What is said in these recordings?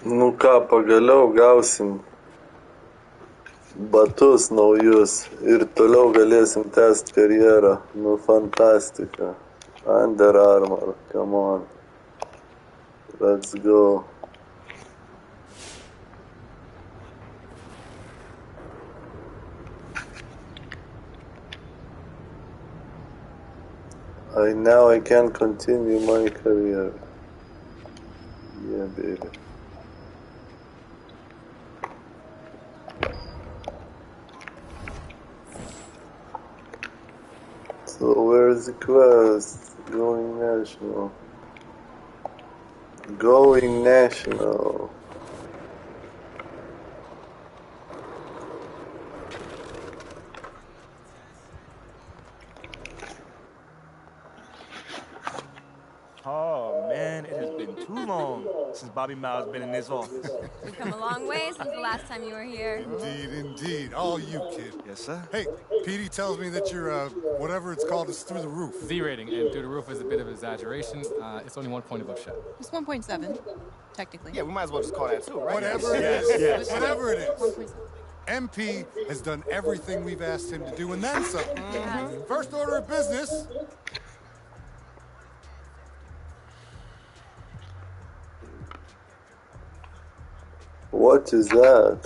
Nu ką, pagaliau gausim batus naujus ir toliau galėsim tęsti karjerą. Nu fantastika. Under Armour, come on. Let's go. Now I can continue my career. Yeah, baby. So where's the quest? Going national. Going national. Oh, man, it has been too long since Bobby Miles been in this office. We've come a long way since the last time you were here. Indeed, indeed. All you, kid. Yes, sir. Hey, Petey tells me that your, whatever it's called is through the roof. Z rating, and through the roof is a bit of an exaggeration. It's only 1 point above Shep. It's 1.7, technically. Yeah, we might as well just call that too, right? Whatever it is. Yes. Whatever it is. 1.7. MP has done everything we've asked him to do, and then some. First order of business. What is that?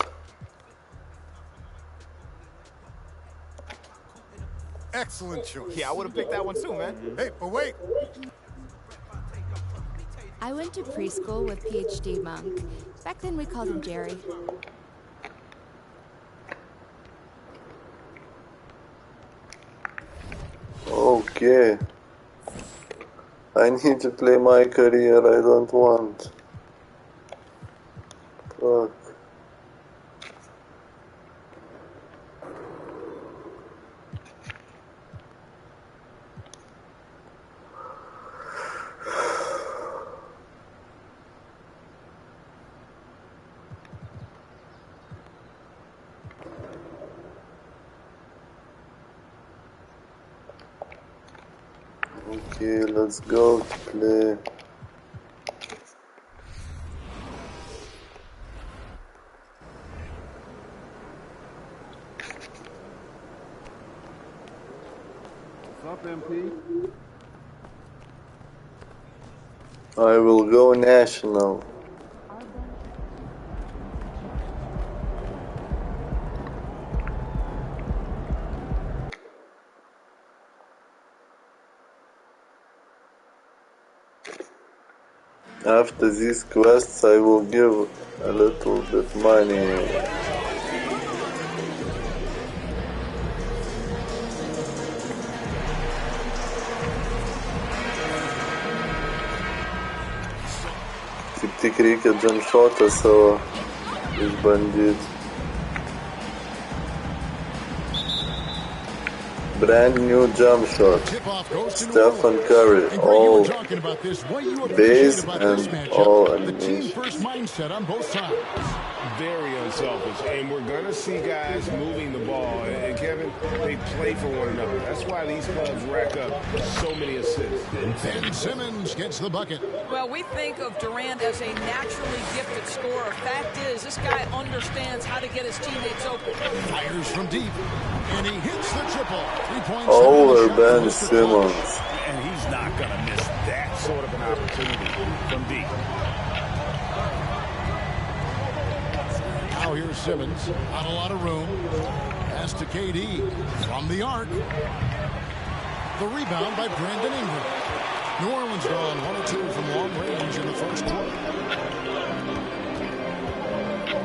Excellent choice. Yeah, I would have picked that one too, man. Hey, but wait. I went to preschool with PhD Monk. Back then we called him Jerry. Okay. I need to play my career. I don't want. Fuck. Okay, let's go to play. What's up, MP? I will go national. After these quests, I will give a little bit money. Kaip tik reikia jumpshotą savo išbandyti. Brand new jump shot. Stephen Curry, all base and all animation. First mindset on both sides. Very unselfish, and we're going to see guys moving the ball. And Kevin, they play for one another. That's why these clubs rack up so many assists. Ben Simmons gets the bucket. Well, we think of Durant as a naturally gifted scorer. Fact is, this guy understands how to get his teammates open. Fires from deep, and he hits the triple. 3 points. Over Ben Simmons. And he's not going to miss that sort of an opportunity from deep. Now here's Simmons. Not a lot of room. Pass to KD. From the arc. The rebound by Brandon Ingram. New Orleans gone 1 or 2 from long range in the first quarter.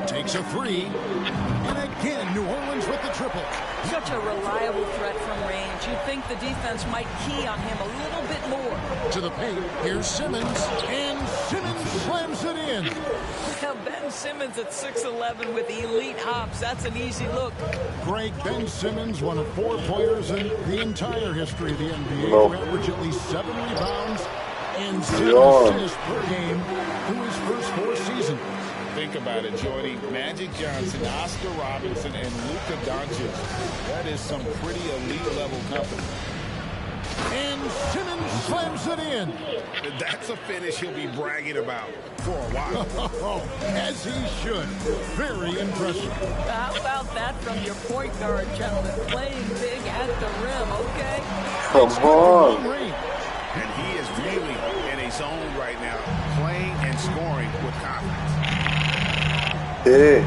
Takes a 3. And again, New Orleans with the triple. Such a reliable threat from range. You'd think the defense might key on him a little bit more. To the paint. Here's Simmons. And Simmons slams it in. Now, Ben Simmons at 6'11" with elite hops. That's an easy look. Greg, Ben Simmons, one of 4 players in the entire history of the NBA No. who averaged at least 7 rebounds and 7 assists per game through his first 4 seasons. Think about it, Jordy. Magic Johnson, Oscar Robinson, and Luka Doncic. That is some pretty elite level company. And Simmons slams it in. That's a finish he'll be bragging about for a while. As he should. Very impressive. How about that from your point guard, gentlemen? Playing big at the rim, okay? Come on. And he is really in a zone right now, playing and scoring with confidence. Hey,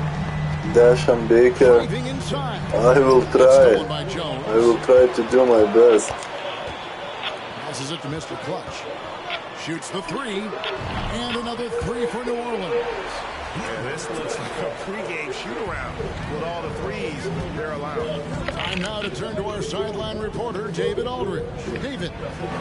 Dashan Baker. I will try. I will try to do my best. Passes it to Mr. Clutch. Shoots the three. And another three for New Orleans. Yeah, this looks like a pregame shoot-around with all the threes they're allowing. Time now to turn to our sideline reporter, David Aldridge. David.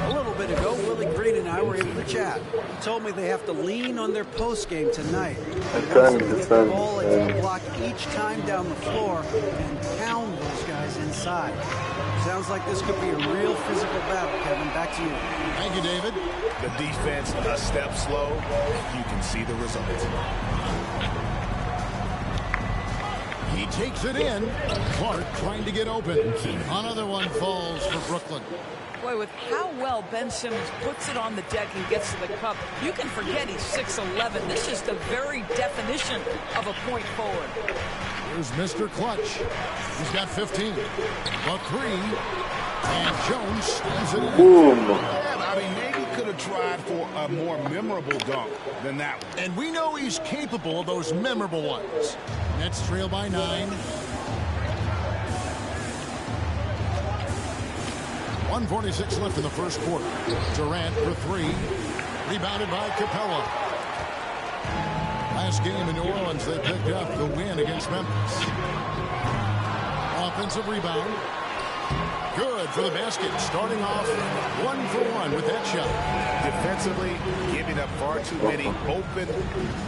A little bit ago, Willie Green and I were able to chat. He told me they have to lean on their post game tonight. I can't defend. Ball into the block each time down the floor and pound those guys inside. Sounds like this could be a real physical battle, Kevin. Back to you. Thank you, David. The defense a step slow. You can see the results. He takes it in. Clark trying to get open. Another one falls for Brooklyn. Boy, with how well Ben Simmons puts it on the deck and gets to the cup, you can forget he's 6'11". This is the very definition of a point forward. Here's Mr. Clutch. He's got 15. A three. And Jones slams it in. Boom. Yeah, I mean, maybe could have tried for a more memorable dunk than that one. And we know he's capable of those memorable ones. Nets trail by 9. 1:46 left in the first quarter. Durant for three. Rebounded by Capella. Last game in New Orleans, they picked up the win against Memphis. Offensive rebound. Good for the basket. Starting off 1 for 1 with that shot. Defensively, giving up far too many open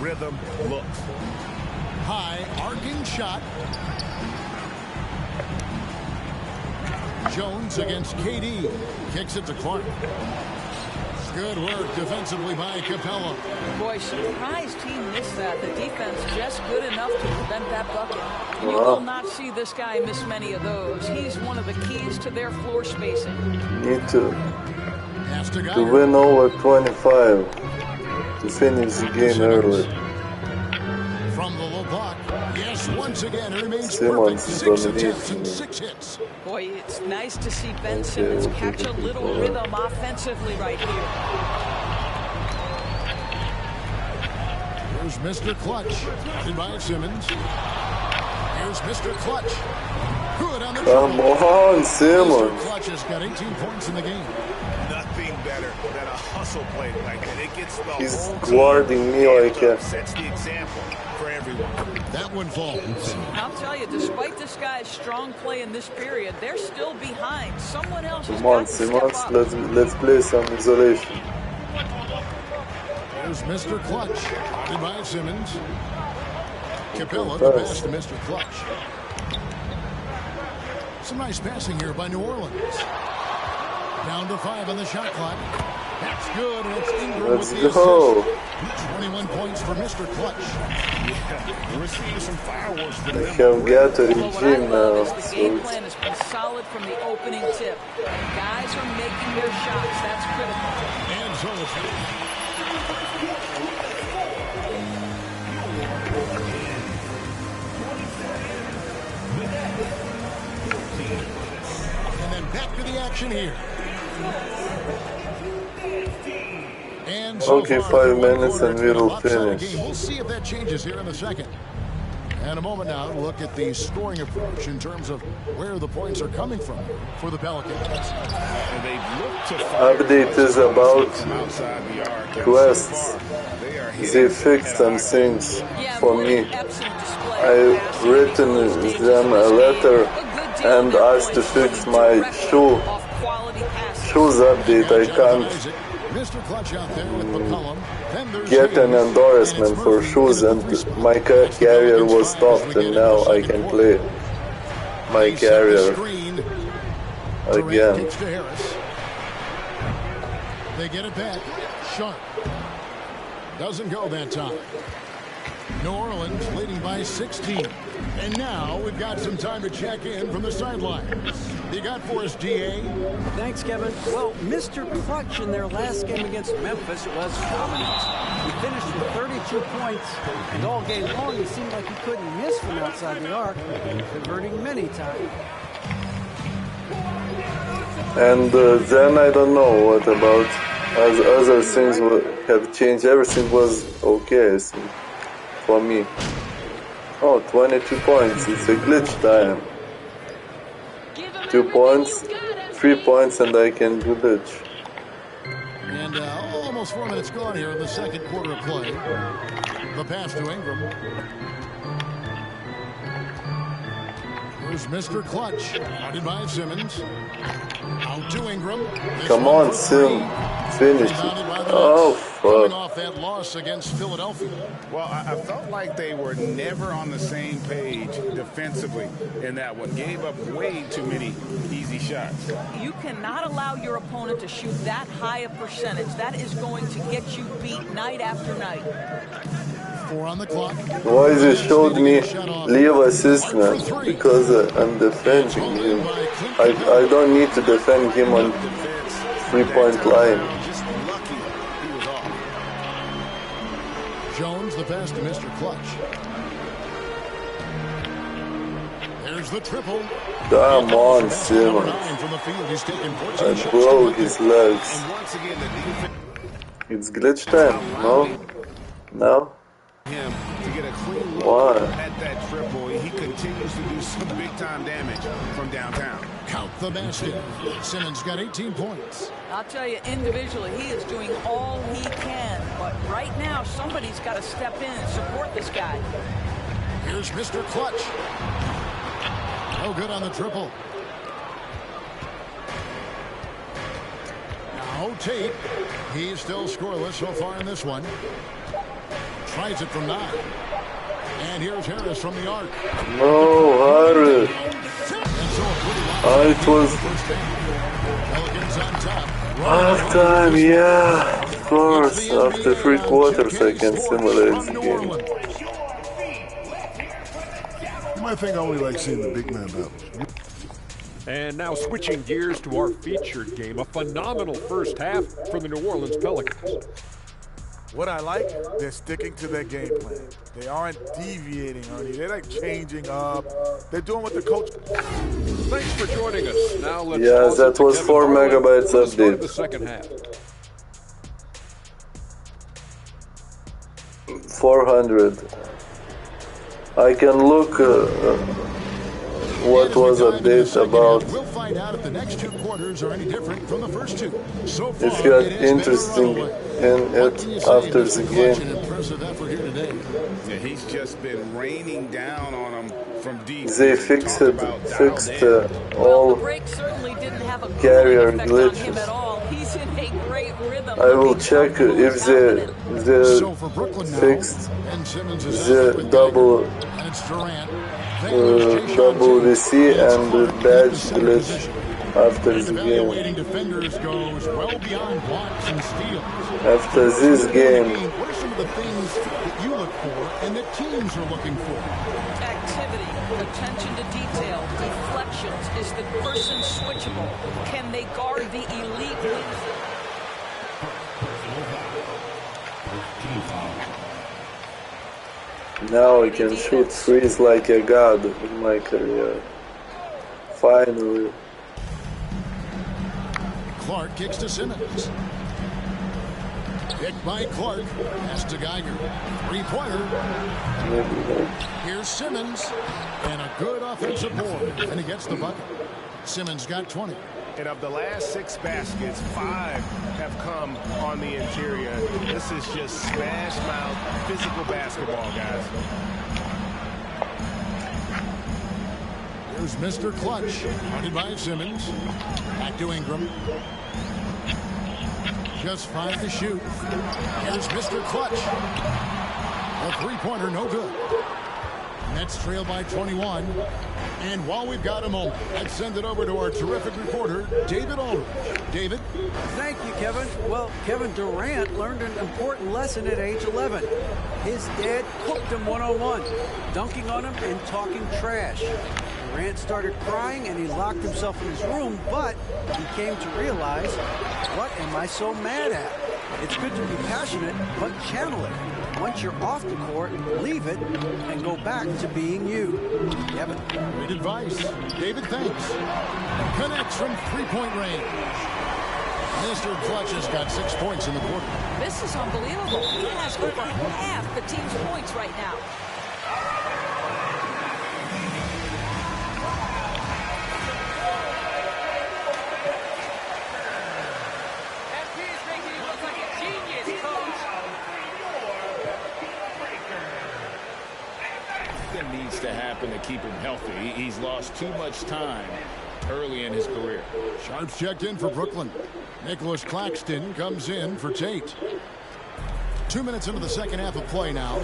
rhythm looks. High arcing shot. Jones against KD. Kicks it to Clark. Good work defensively by Capella. Boy, surprised he missed that. The defense just good enough to prevent that bucket. You will not see this guy miss many of those. He's one of the keys to their floor spacing. Need to win over 25 to finish the game early. From the low block. Yes, once again, it remains Simmons perfect. 6 attempts and 6 hits. Boy, it's nice to see Ben Simmons catch a little rhythm offensively right here. Here's Mr. Clutch. By Simmons. Here's Mr. Clutch. Good on the Come on, Simmons. Mr. Clutch has got 18 points in the game. Nothing better than a hustle play like that. It gets the He's whole guarding me like a... sets the example for everyone. That one falls. I'll tell you, despite this guy's strong play in this period, they're still behind. Someone else has Come on, got to step Simmons. up. Let's play some isolation. Here's Mr. Clutch. By Simmons. Capella the pass to Mr. Clutch. Some nice passing here by New Orleans. Down to 5 on the shot clock. That's good, and it's Ingram Let's with the go. assist. 21 points for Mr. Clutch. Yeah, we're seeing some fireworks for I them. have got a Well, what I regime love now. is the So game it's... plan has been solid from the opening tip. Guys are making their shots. That's critical. And so it's... And then back to the action here. And so Okay, far, 5 minutes and we'll lopsided finish. game. We'll see if that changes here in a second. And a moment now to look at the scoring approach in terms of where the points are coming from for the Pelicans. And they've looked to fire Update is about from outside the arc. And quests. so far, they are They hitting fixed some at things Yeah, for more me. than excellent display. I've written them a letter and asked to fix my shoes update. I can't Mr. Clutch out there with McCollum. Then there's get an Hayes. endorsement for shoes, and my carrier was stopped, and now I can play my carrier again. Kicks to Harris. They get it back. Sharp. Doesn't go that time. New Orleans leading by 16. And now we've got some time to check in from the sidelines. You got for us, DA? Thanks, Kevin. Well, Mr. Clutch in their last game against Memphis was dominant. He finished with 32 points, and all game long he seemed like he couldn't miss from outside the arc, converting many times. And then I don't know what about as other things have changed. Everything was okay, so, for me. Oh, 22 points. It's a glitch time. 2 points, 3 points, and I can do glitch. And almost 4 minutes gone here in the second quarter of play. The pass to Ingram. Here's Mr. Clutch, guarded by Simmons. Out to Ingram. Come on, Sim. Finish it. Oh, Coming fuck. off that loss against Philadelphia. Well, I felt like they were never on the same page defensively in that one. Gave up way too many easy shots. You cannot allow your opponent to shoot that high a percentage. That is going to get you beat night after night. 4 on the clock. Why they showed me leave assist, man? Because I'm defending him. I don't need to defend him on 3-point line. Just lucky he was off. Jones, the pass to Mr. Clutch. There's the triple. Come on, Simmons. 9 from the field. He's taken 14 I shots. broke his legs. And once again, the defense It's glitch time, no? No? him to get a clean look Why? at that triple. He continues to do some big-time damage from downtown. Count the basket. Simmons got 18 points. I'll tell you, individually, he is doing all he can. But right now, somebody's got to step in and support this guy. Here's Mr. Clutch. No good on the triple. Now Tate. He's still scoreless so far in this one. Tries it from 9. And here's Harris from the arc. No, Harry. It was Pelicans on top. half time, yeah. Of course, after 3 quarters I can simulate the game. You might think I only like seeing the big man battles. And now switching gears to our featured game, a phenomenal first half for the New Orleans Pelicans. What I like, they're sticking to their game plan. They aren't deviating, Ernie. They're like changing up. They're doing what the coach. Thanks for joining us. Now let's Yeah, pause that it to was Kevin 4 Harlan megabytes for the start of update. the second half. 400. I can look what was update about. We'll find out if the next 2 quarters are any different from the first 2. So far, If you are it is interesting better in What it can you say after to the Clutch? game. An impressive effort here today. Yeah, he's just been raining down on him from deep. They fixed Talk about fixed dialed in. Well, all. the break certainly didn't have a carrier effect on him glitches. at all. He's in a great rhythm. I will check if So they for Brooklyn now, fixed and Simmons is the out with double Geiger, and it's Durant. Then there's Jay double Sean VC Tatum. and the badge Center glitch position. after And the game. evaluating defenders goes well beyond blocks and steals. After this game, What are some of the things that you look for and that teams are looking for? Activity, attention to detail, deflections. Is the person switchable? Can they guard the elite leaders? now I can shoot threes like a god in my career. Finally. Clark kicks to Simmons. Picked by Clark. Pass to Geiger. 3-pointer. Here's Simmons. And a good offensive board. And he gets the bucket. Simmons got 20. And of the last 6 baskets, 5 have come on the interior. This is just smash mouth physical basketball, guys. Here's Mr. Clutch. Guarded by Simmons. Back to Ingram. Just 5 to shoot. Here's Mr. Clutch. A 3-pointer, no good. Nets trail by 21. And while we've got a moment, let's send it over to our terrific reporter, David Aldridge. David? Thank you, Kevin. Well, Kevin Durant learned an important lesson at age 11. His dad cooked him one-on-one, dunking on him and talking trash. Durant started crying and he locked himself in his room, but he came to realize, what am I so mad at? It's good to be passionate, but channel it. Once you're off the court, leave it and go back to being you. Kevin. Great advice. David, thanks. Connects from three-point range. Mr. Clutch has got 6 points in the quarter. This is unbelievable. He has over half the team's points right now. Needs to happen to keep him healthy. He's lost too much time early in his career. Sharps checked in for Brooklyn. Nicholas Claxton comes in for Tate. 2 minutes into the second half of play now.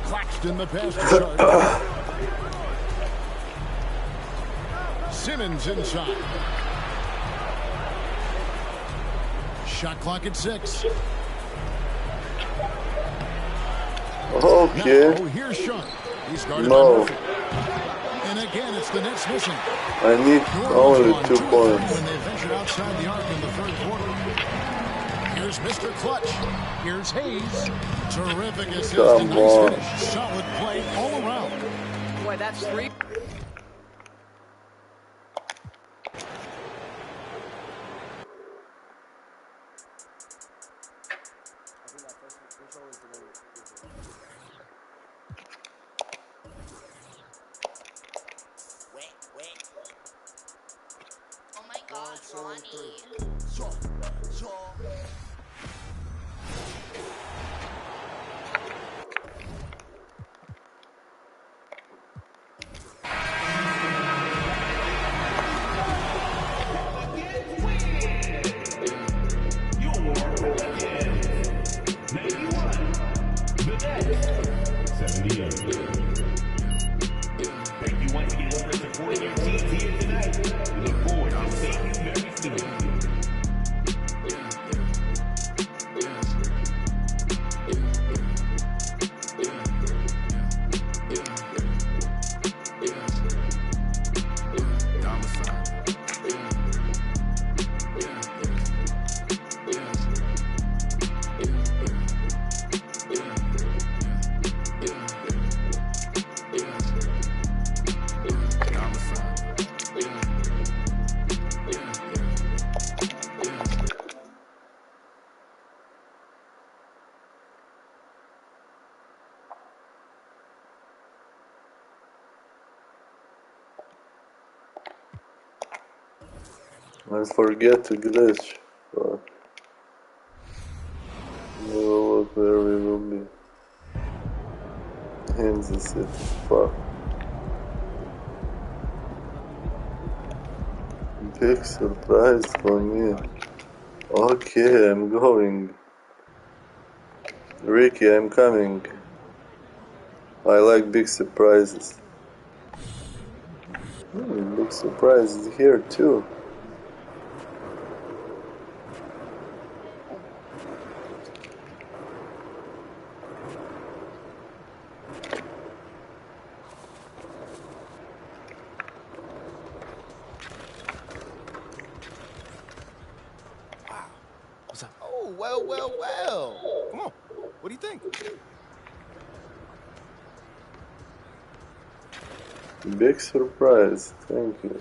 Claxton the pass to Sharp. Simmons inside. Shot clock at 6. Okay. Now, here's Sean. He's guarded No. by Murphy. And again, it's the Nets missing. I need only 2 points. When they ventured outside the arc in the third quarter. Here's Mr. Clutch. Here's Hayes. Terrific assist and nice finish. Solid play all around. Boy, that's 3. Oh my God, Ronnie. I forget to glitch. Fuck. No, where we will be. Kansas City. Fuck. Big surprise for me. Okay, I'm going. Ricky, I'm coming. I like big surprises. Big surprises here too. Oh, well, well, well. Come on. What do you think? Big surprise. Thank you.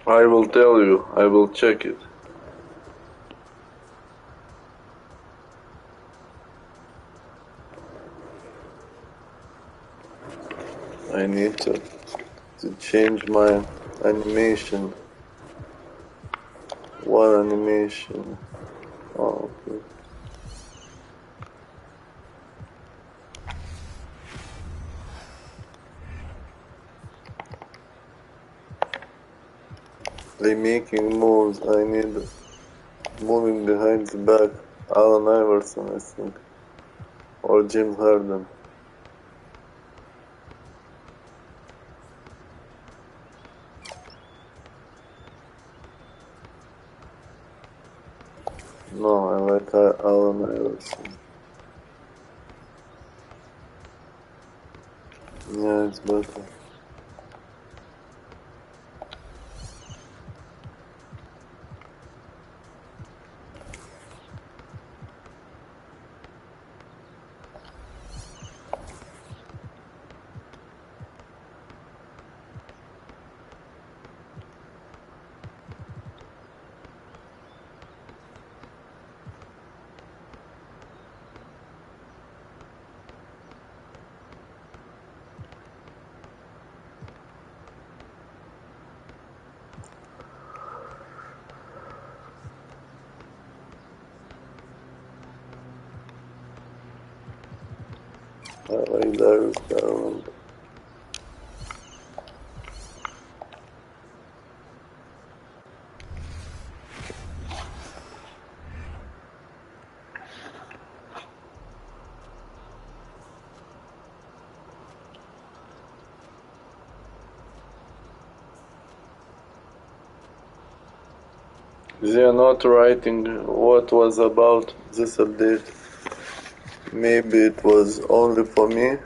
I will tell you. I will check it. I need to change my animation. One animation. Oh, okay. They making moves. I need moving behind the back. Allen Iverson, I think, or James Harden. No, I like Allen Iverson. Yeah, it's better. I like Darius Garland. They are not writing what was about this update. Maybe it was only for me.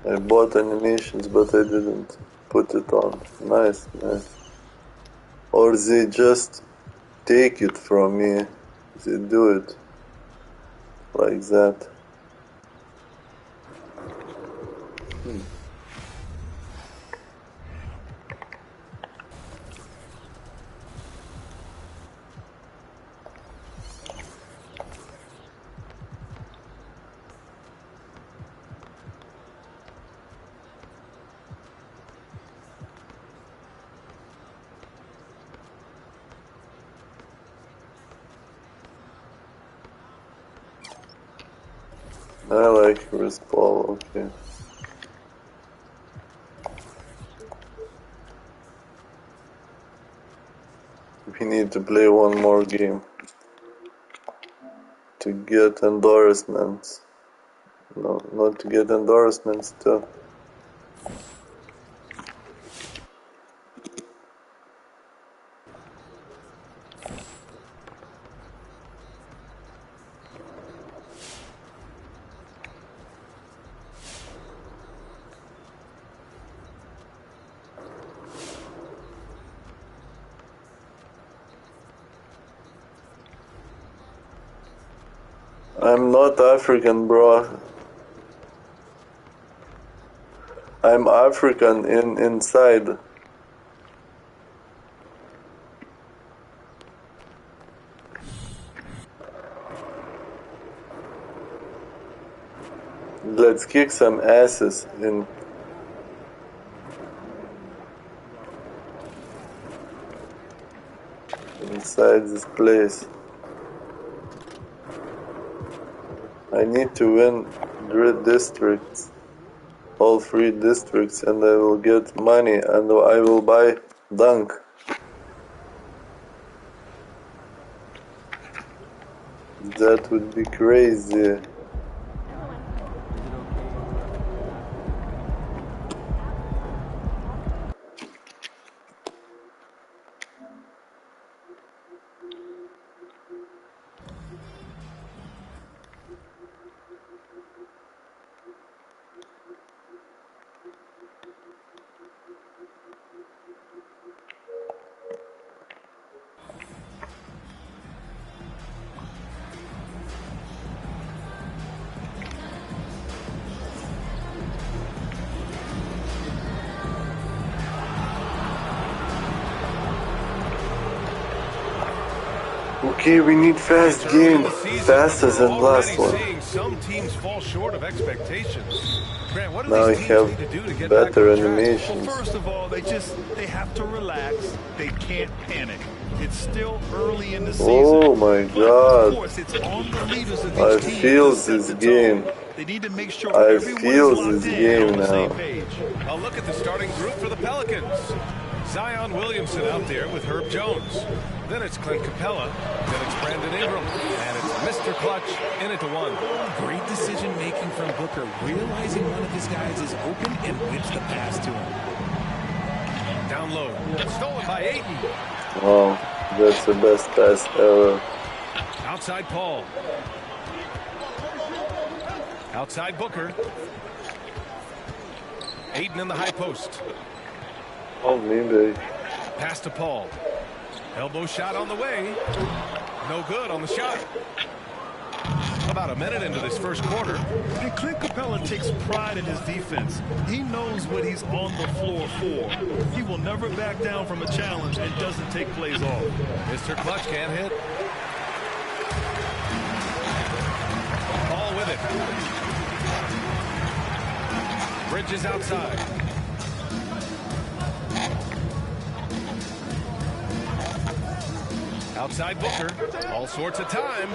I bought animations, but I didn't put it on. Nice, nice. Or they just take it from me. They do it like that. I like Chris Paul, okay. We need to play one more game to get endorsements. No, not to get endorsements, to I'm not African, bro. I'm African inside. Let's kick some asses inside this place. I need to win 3 districts, all 3 districts, and I will get money and I will buy Dunk. That would be crazy. Okay, we need fast game, faster than last one. Some teams fall short of expectations. Grant, what do Now we these teams have need to do to get back better on track? animations. First of all, they have to relax. They can't panic. It's still early in the season. Oh my Of god. course, it's on the leaders of I each team feel to set this the game. tone. They need to make sure I everyone's feel locked this in game on the same now. page. A look at the starting group for the Pelicans. Zion Williamson out there with Herb Jones. Then it's Clint Capella. Then it's Brandon Ingram. And it's Mr. Clutch in it to one. Great decision making from Booker, realizing one of his guys is open and whips the pass to him. Down low. Stolen by Ayton. Wow, that's the best pass ever. Outside Paul. Outside Booker. Ayton in the high post. Oh, maybe. Pass to Paul. Elbow shot on the way. No good on the shot. About a minute into this first quarter. And Clint Capella takes pride in his defense. He knows what he's on the floor for. He will never back down from a challenge and doesn't take plays off. Mr. Clutch can't hit. Paul with it. Bridges outside. Outside Booker. All sorts of time.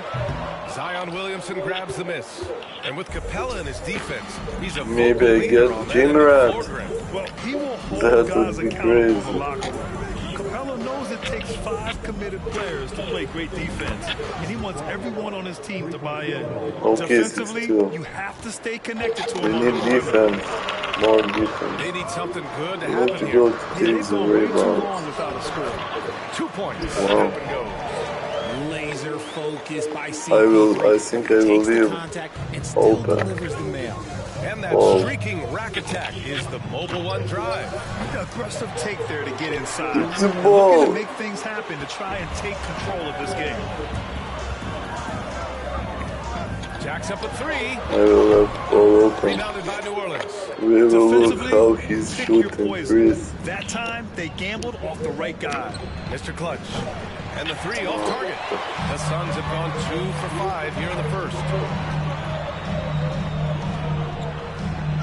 Zion Williamson grabs the miss. And with Capella in his defense, he's a Maybe I get Jim Rand. Well, he will hold That guys would be accountable in the crazy. locker room. Capella knows it takes 5 committed players to play great defense, and he wants everyone on his team to buy in. Okay, Defensively, 6-2. you have to stay connected to We him. need defense. More defense. They need something good to We need happen to here. go to take the rebound. Without a score. 2 points. Wow. Laser focus by I think I CP3. will Takes the leave contact and still open. delivers the mail. And that Whoa. streaking rack attack is the Mobile One drive. The aggressive take there to get inside. It's a Looking ball. to make things happen to try and take control of this game. Jacks up a 3. I will have ball open. Rebounded by New Orleans. We will look Defensively, how he's pick your shooting poison. threes. That time, they gambled off the right guy. Mr. Clutch. And the 3 off target. The Suns have gone 2 for 5 here in the first.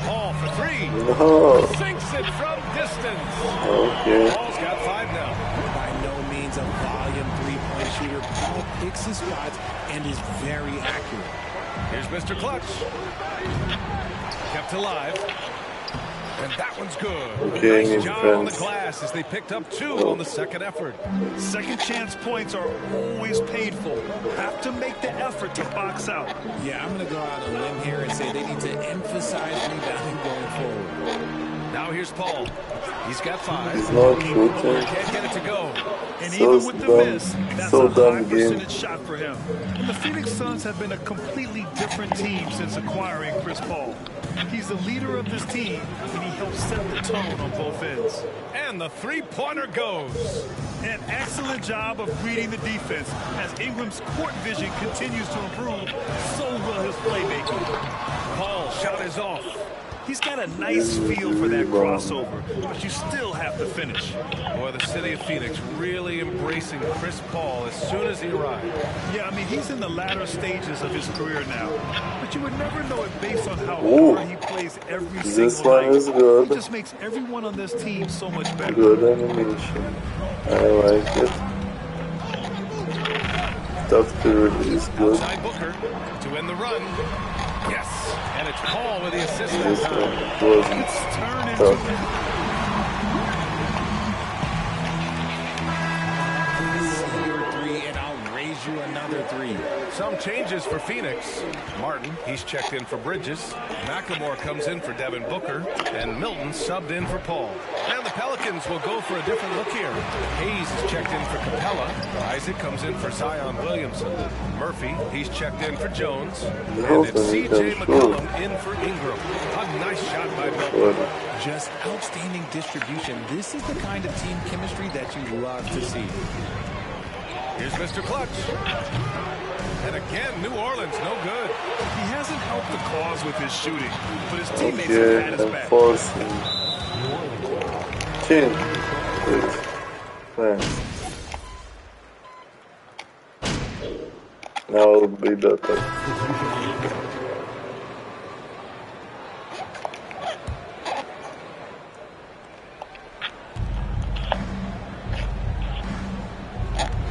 Paul for 3. No. Sinks it from distance. Okay. Paul's got 5 now. By no means a volume three-point shooter, Paul picks his spots and is very accurate. Here's Mr. Clutch. Kept alive. And that one's good. Okay, Nice need job on the defense. glass as they picked up 2 on the second effort. Second chance points are always painful. Have to make the effort to box out. Yeah, I'm going to go out on a limb here and say they need to emphasize rebounding going forward. Now here's Paul. He's got 5. He's not shooting. Can't get it to go. And So even with the dumb. miss, that's So a dumb high game. percentage shot for him. And the Phoenix Suns have been a completely different team since acquiring Chris Paul. He's the leader of this team, and he helps set the tone on both ends. And the three-pointer goes. An excellent job of reading the defense as Ingram's court vision continues to improve. So will his playmaking. Paul shot is off. He's got a nice feel for that crossover, but you still have to finish. Boy, the city of Phoenix really embracing Chris Paul as soon as he arrived. Yeah, I mean, he's in the latter stages of his career now, but you would never know it based on how Ooh. hard he plays every This single one night. is good. He just makes everyone on this team so much better. Good animation. I like it. Tough to release. Good. Outside Booker to end the run. Yes. And it's Paul with the assist that This time. one wasn't tough. Your 3, an outrageous buys you another 3. Some changes for Phoenix. Martin, he's checked in for Bridges. McLemore comes in for Devin Booker. And Milton subbed in for Paul. And the Pelicans will go for a different look here. Hayes is checked in for Capella. Isaac comes in for Zion Williamson. Murphy, he's checked in for Jones. And it's C.J. McCollum in for Ingram. A nice shot by Milton. Just outstanding distribution. This is the kind of team chemistry that you love to see. Here's Mr. Clutch. And again, New Orleans, no good. He hasn't helped the cause with his shooting, but his teammates have had his back. Forcing. Change. Thanks. Now it'll be better.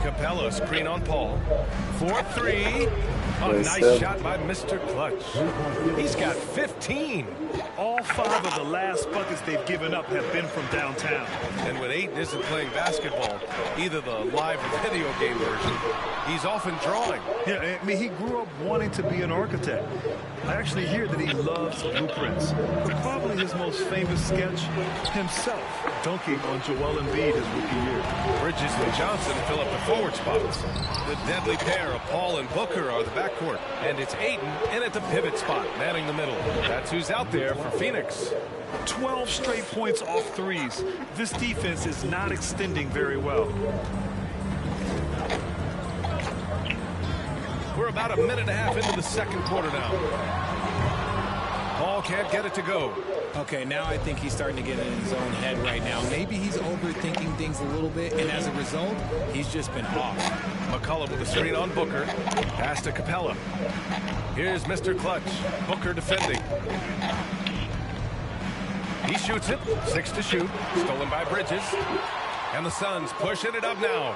Capella, screen on Paul. 4-3. A nice shot by Mr. Clutch. He's got 15. All 5 of the last buckets they've given up have been from downtown. And when Ayton isn't playing basketball, either the live or video game version, he's often drawing. Yeah, I mean, he grew up wanting to be an architect. I actually hear that he loves blueprints. But probably his most famous sketch, himself dunking on Joel Embiid his rookie year. Bridges and Johnson fill up the forward spots. The deadly pair of Paul and Booker are the backcourt. And it's Ayton in at the pivot spot, manning the middle. That's who's out there for Phoenix. 12 straight points off threes. This defense is not extending very well. We're about a minute and a half into the second quarter now. Paul can't get it to go. Okay, now I think he's starting to get in his own head right now. Maybe he's overthinking things a little bit, and as a result, he's just been off. McCollum with the screen on Booker. Pass to Capella. Here's Mr. Clutch. Booker defending. He shoots it. 6 to shoot. Stolen by Bridges. And the Suns pushing it up now.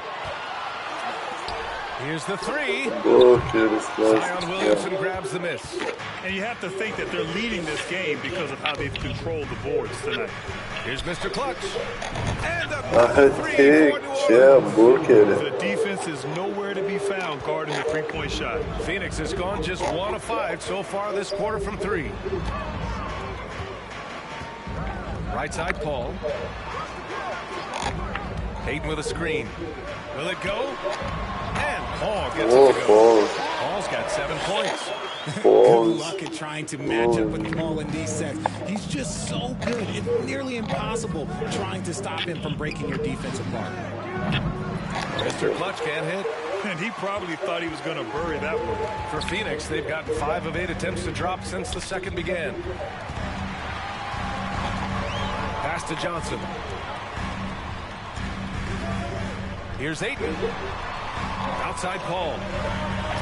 Here's the 3. Zion Williamson grabs the miss. And you have to think that they're leading this game because of how they've controlled the boards tonight. Here's Mr. Clutch. And a 3 for New Orleans. The defense is nowhere to be found guarding the three-point shot. Phoenix has gone just 1 of 5 so far this quarter from 3. Right side, Paul. Ayton with a screen. Will it go? And Paul gets it to go. Paul's got 7 points. Good luck at trying to match up with Paul in these sets. He's just so good. It's nearly impossible trying to stop him from breaking your defense apart. Mr. Clutch can't hit. And he probably thought he was going to bury that one. For Phoenix, they've gotten 5 of 8 attempts to drop since the second began. Pass to Johnson. Here's Ayton. Outside Paul.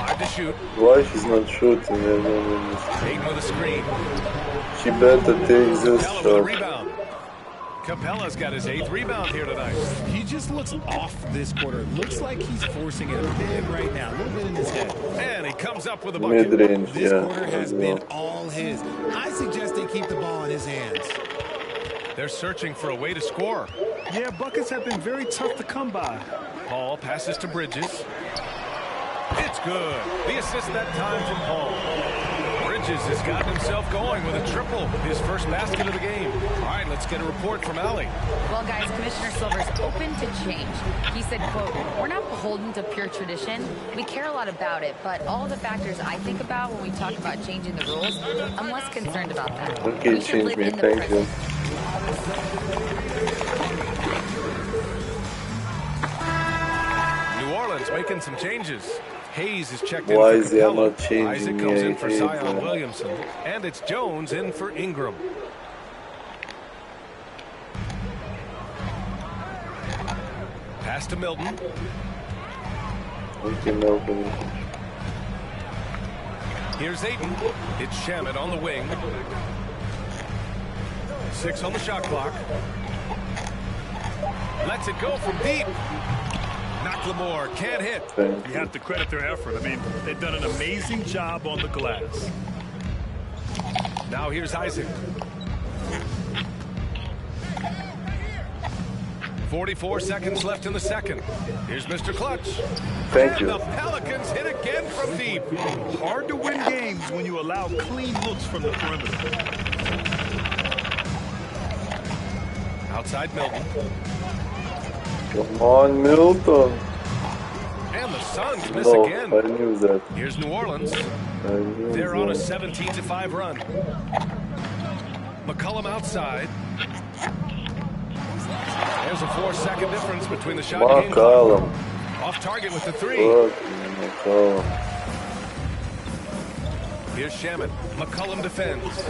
5 to shoot. Why she's not shooting? Ayton with a screen. She better take this shot. shot. Rebound. Capella's got his 8th rebound here tonight. He just looks off this quarter. Looks like he's forcing it a bit right now. A little bit in his head. And he comes up with a bucket. Mid-range, this quarter has been all his. I suggest they keep the ball in his hands. They're searching for a way to score. Yeah, buckets have been very tough to come by. Paul passes to Bridges. It's good. The assist that time from Paul. Bridges has gotten himself going with a triple. His first basket of the game. All right, let's get a report from Allie. Well, guys, Commissioner Silver's open to change. He said, quote, "We're not beholden to pure tradition. We care a lot about it, but all the factors I think about when we talk about changing the rules, I'm less concerned about that." Okay, change me. Thank you. New Orleans making some changes. Hayes is checked in for Capella. Isaac comes in for Zion Williamson. And it's Jones in for Ingram. Pass to Milton. Here's Ayton. It's Shamet on the wing. 6 on the shot clock. Lets it go from deep. McLemore can't hit. You have to credit their effort. I mean, they've done an amazing job on the glass. Now here's Isaac. 44 seconds left in the second. Here's Mr. Clutch. Thank you. The Pelicans again from deep. Hard to win games when you allow clean looks from the perimeter. Outside Milton. Come on, Milton. And the Suns miss No, again. I knew that. Here's New Orleans. I knew They're on a that. 17-5 run. McCollum outside. There's a 4-second difference between the shot and game clock. McCollum. Off target with the three. McCollum. Here's Shaman. McCollum defends.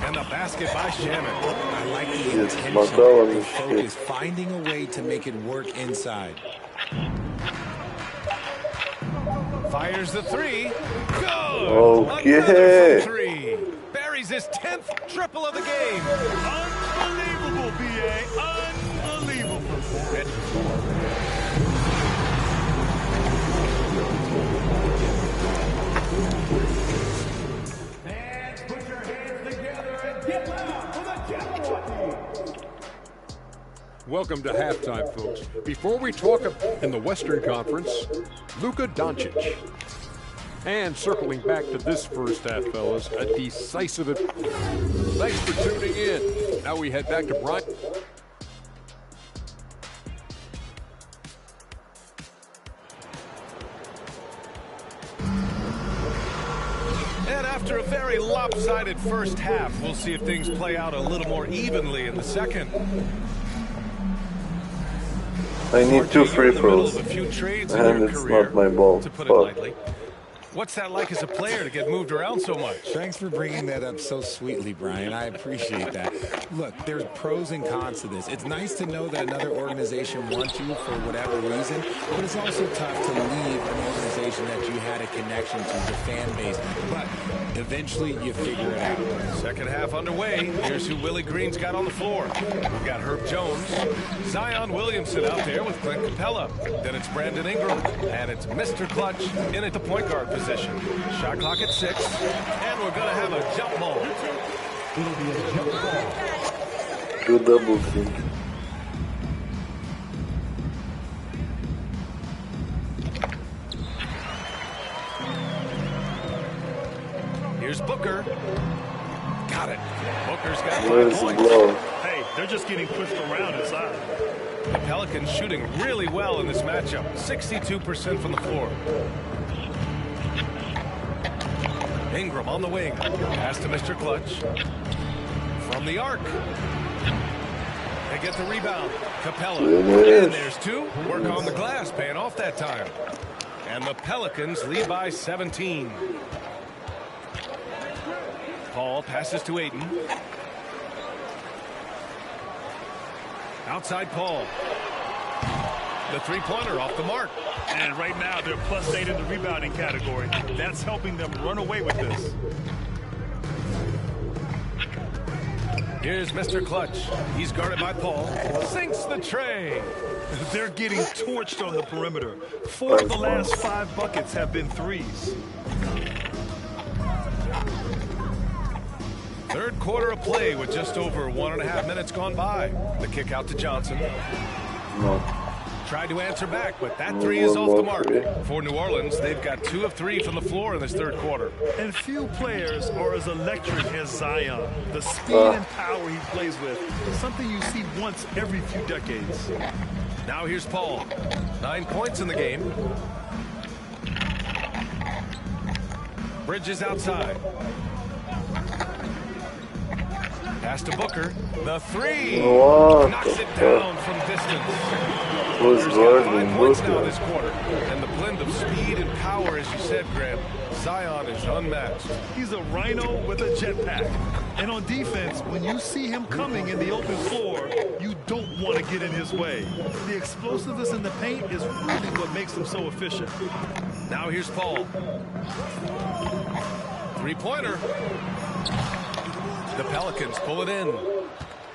And the basket by Shaman. I like the Yes, intention, McCollum the is focus, finding a way to make it work inside. Fires the three. Good. Okay. Another from three. Buries his 10th triple of the game. Unbelievable, B.A. Unbelievable. And put your hands together and get loud for the Jabberwocky. Welcome to halftime, folks. Before we talk in the Western Conference, Luka Doncic. And circling back to this first half, fellas, a decisive. Thanks for tuning in. Now we head back to Brian. And after a very lopsided first half, we'll see if things play out a little more evenly in the second. I need 2 free throws. A few trades in And your it's career, not my ball. to put it Fuck. lightly. What's that like as a player to get moved around so much? Thanks for bringing that up so sweetly, Brian. I appreciate that. Look, there's pros and cons to this. It's nice to know that another organization wants you for whatever reason, but it's also tough to leave an organization that you had a connection to, the fan base. But eventually you figure it out. Second half underway. Here's who Willie Green's got on the floor. We've got Herb Jones, Zion Williamson out there with Clint Capella. Then it's Brandon Ingram, and it's Mr. Clutch in at the point guard position. Shot clock at 6, and we're going to have a jump ball. It'll be a jump ball. Good double team. Here's Booker. Got it. Booker's got 5 Where's the points. blow? Hey, they're just getting pushed around inside. The Pelicans shooting really well in this matchup. 62% from the floor. Ingram on the wing. Pass to Mr. Clutch. From the arc. They get the rebound. Capella. And there's 2. Work on the glass. Paying off that time. And the Pelicans lead by 17. Paul passes to Ayton. Outside Paul. The three-pointer off the mark. And right now, they're +8 in the rebounding category. That's helping them run away with this. Here's Mr. Clutch. He's guarded by Paul. Sinks the tray. They're getting torched on the perimeter. 4 of the last 5 buckets have been threes. Third quarter of play with just over 1.5 minutes gone by. The kick out to Johnson. No. Tried to answer back, but that three is off the mark. For New Orleans, they've got 2 of 3 from the floor in this third quarter. And few players are as electric as Zion. The speed and power he plays with is something you see once every few decades. Now here's Paul. 9 points in the game. Bridges outside. Pass to Booker. The three. What knocks it down from distance. Who's Booker's got 5 guarding points now Booker? this quarter. And the blend of speed and power, as you said, Graham, Zion is unmatched. He's a rhino with a jetpack. And on defense, when you see him coming in the open floor, you don't want to get in his way. The explosiveness in the paint is really what makes him so efficient. Now here's Paul. Three-pointer. The Pelicans pull it in.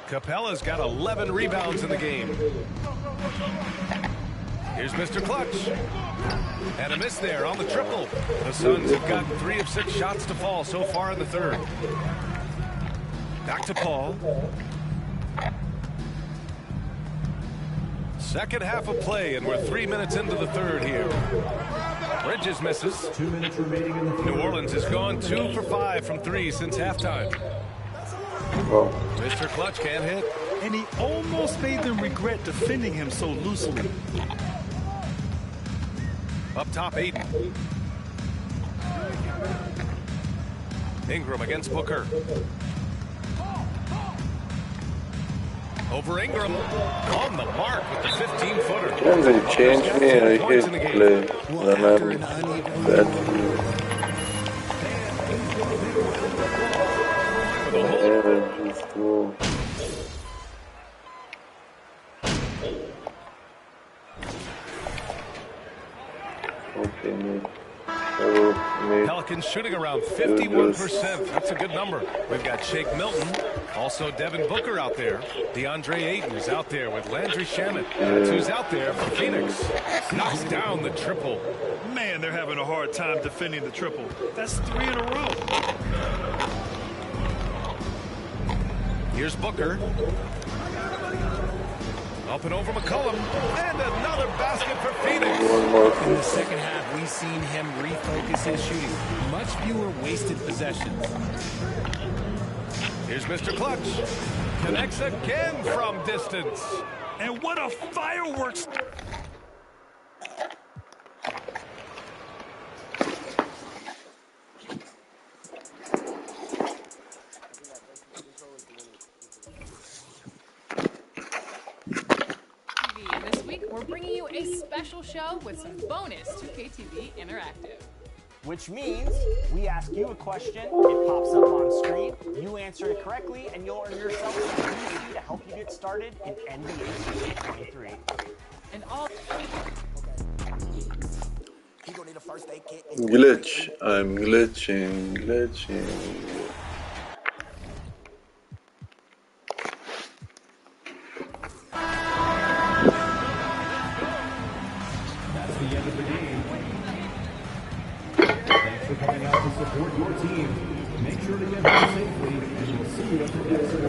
Capella's got 11 rebounds in the game. Here's Mr. Clutch. And a miss there on the triple. The Suns have gotten 3 of 6 shots to fall so far in the third. Back to Paul. Second half of play, and we're 3 minutes into the third here. Bridges misses. 2 minutes remaining in the New Orleans has gone 2 for 5 from 3 since halftime. Mr. Clutch can't hit. And he almost made them regret defending him so loosely. Up top, Aiden. Ingram against Booker. Over Ingram. On the mark with the 15-footer. Can they change me? I hate play when I'm bad. Just go. Okay, mate. Pelicans shooting around 51%. That's a good number. We've got Shake Milton. Also Devin Booker out there. DeAndre Ayton is out there with Landry Shamet. That's who's out there for Phoenix. Knocks down the triple. Man, they're having a hard time defending the triple. That's 3 in a row. Here's Booker. Up and over McCollum. And another basket for Phoenix. In the second half, we've seen him refocus his shooting. Much fewer wasted possessions. Here's Mr. Clutch. Connects again from distance. And what a fireworks. This week, we're bringing you a special show with some bonus 2KTV Interactive. Which means we ask you a question, it pops up on screen, you answer it correctly, and you'll earn yourself some VC to help you get started in NBA 2K23. And all... Glitch. I'm glitching. That's the end of the game. Thanks for coming out to support your team. Make sure to get home safely, and we'll see you at the next one.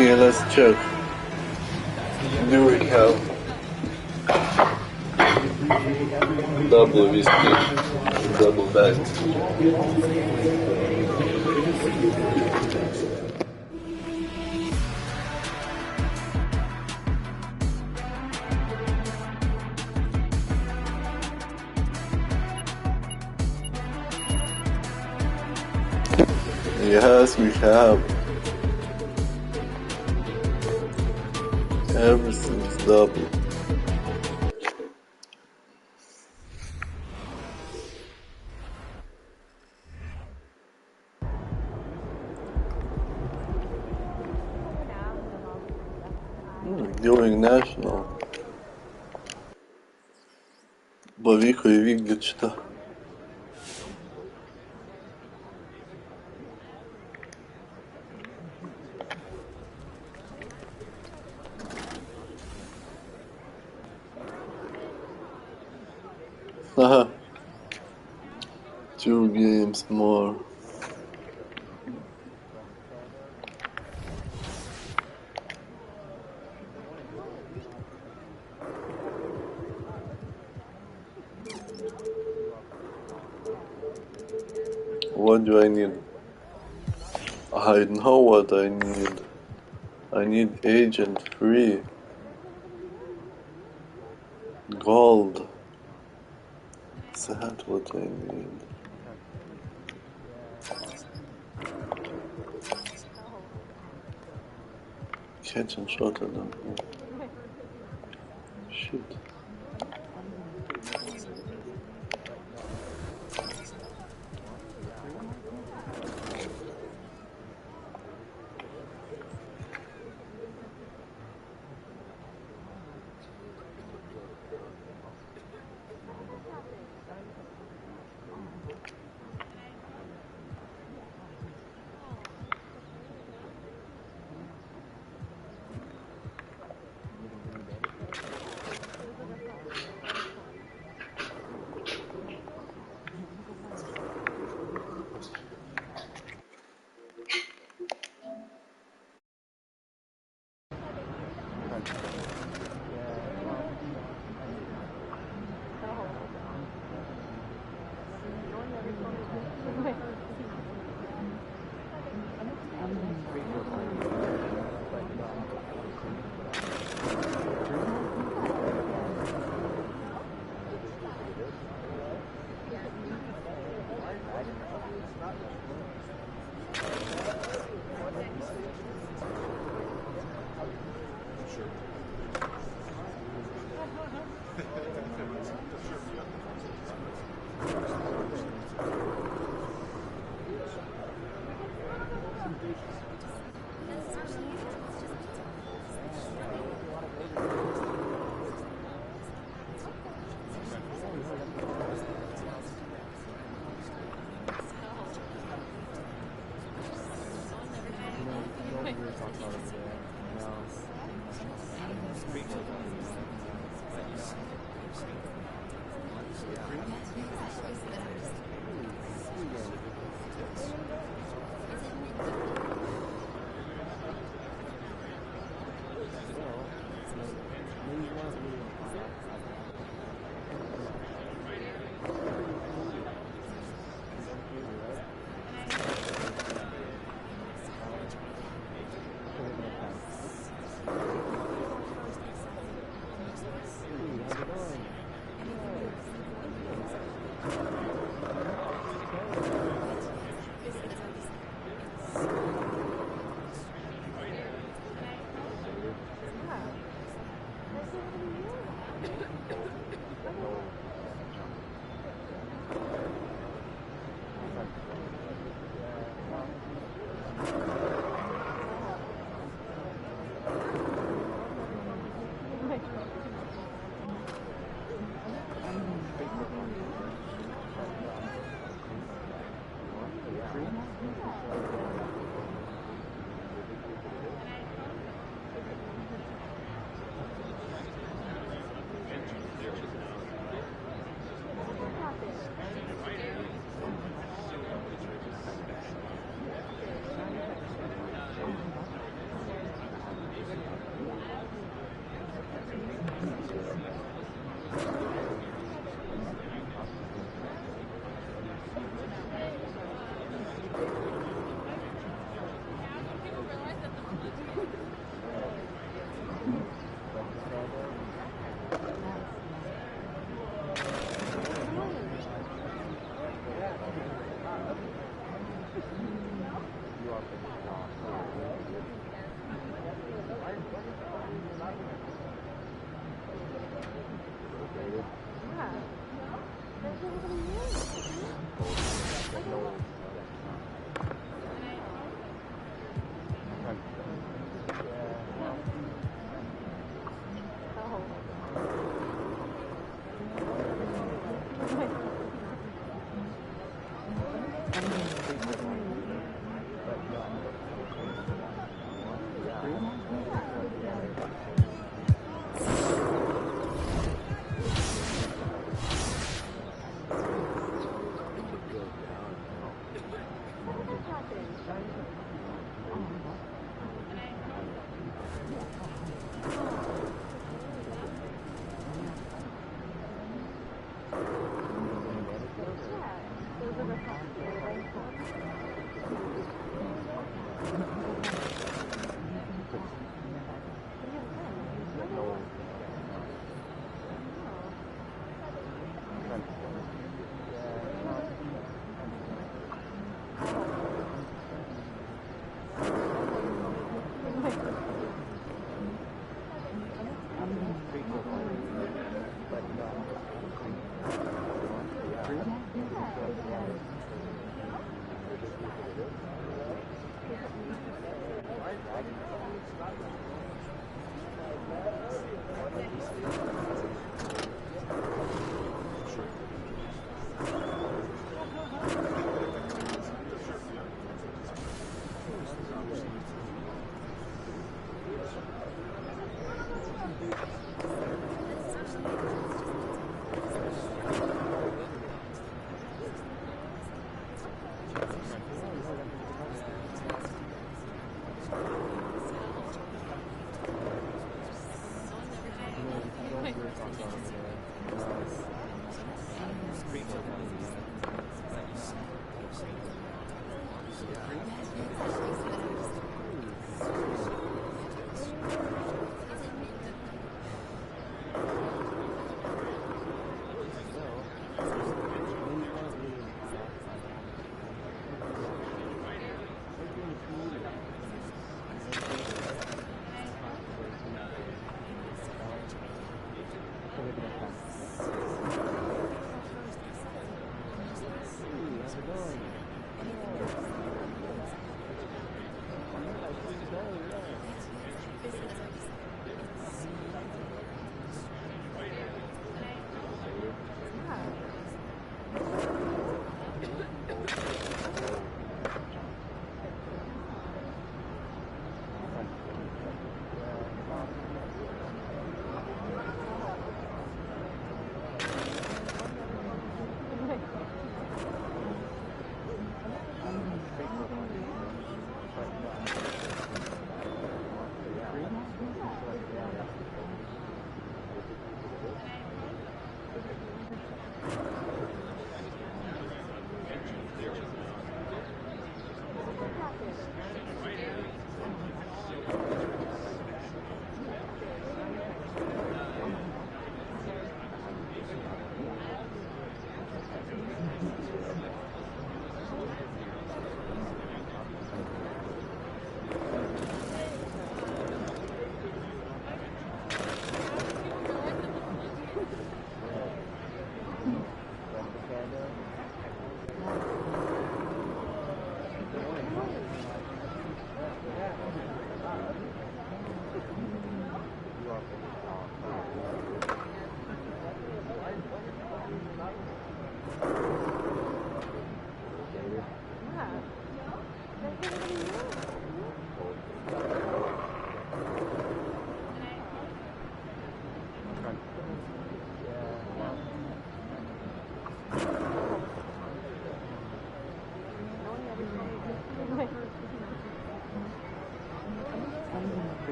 Okay, let's check. Do we have double whiskey, double bag? Yes, we have. Everything's double. Going national. Pavyko įvykdyti šitą. Aha. 2 games more. What do I need? I know what I need. I need agent free. Gold. Is that what I need? Catch and shot at them. Shoot.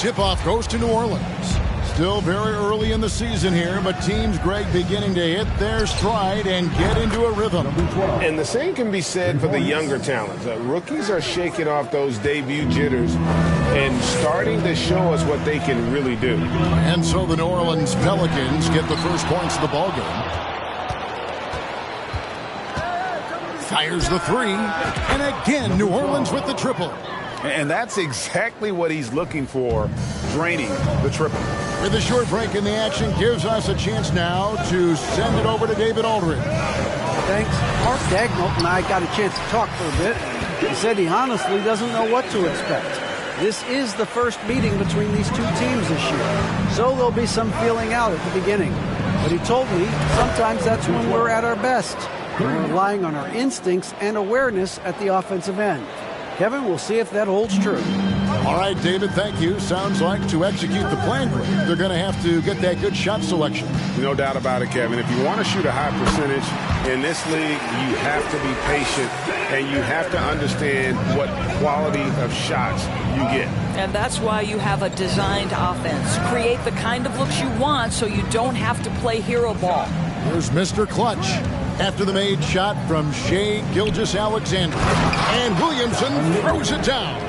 Tip-off goes to New Orleans. Still very early in the season here, but teams, Greg, beginning to hit their stride and get into a rhythm. And the same can be said for the younger talents. Rookies are shaking off those debut jitters and starting to show us what they can really do. And so the New Orleans Pelicans get the first points of the ballgame. Fires the three, and again New Orleans with the triple. And that's exactly what he's looking for, draining the triple. With a short break in the action gives us a chance now to send it over to David Aldridge. Thanks. Mark Daigneault and I got a chance to talk for a bit. He said he honestly doesn't know what to expect. This is the first meeting between these two teams this year, so there'll be some feeling out at the beginning. But he told me sometimes that's when we're at our best. We're relying on our instincts and awareness at the offensive end. Kevin, we'll see if that holds true. All right, David, thank you. Sounds like to execute the plan, they're going to have to get that good shot selection. No doubt about it, Kevin. If you want to shoot a high percentage in this league, you have to be patient, and you have to understand what quality of shots you get. And that's why you have a designed offense. Create the kind of looks you want so you don't have to play hero ball. Here's Mr. Clutch after the made shot from Shai Gilgeous-Alexander. And Williamson throws it down.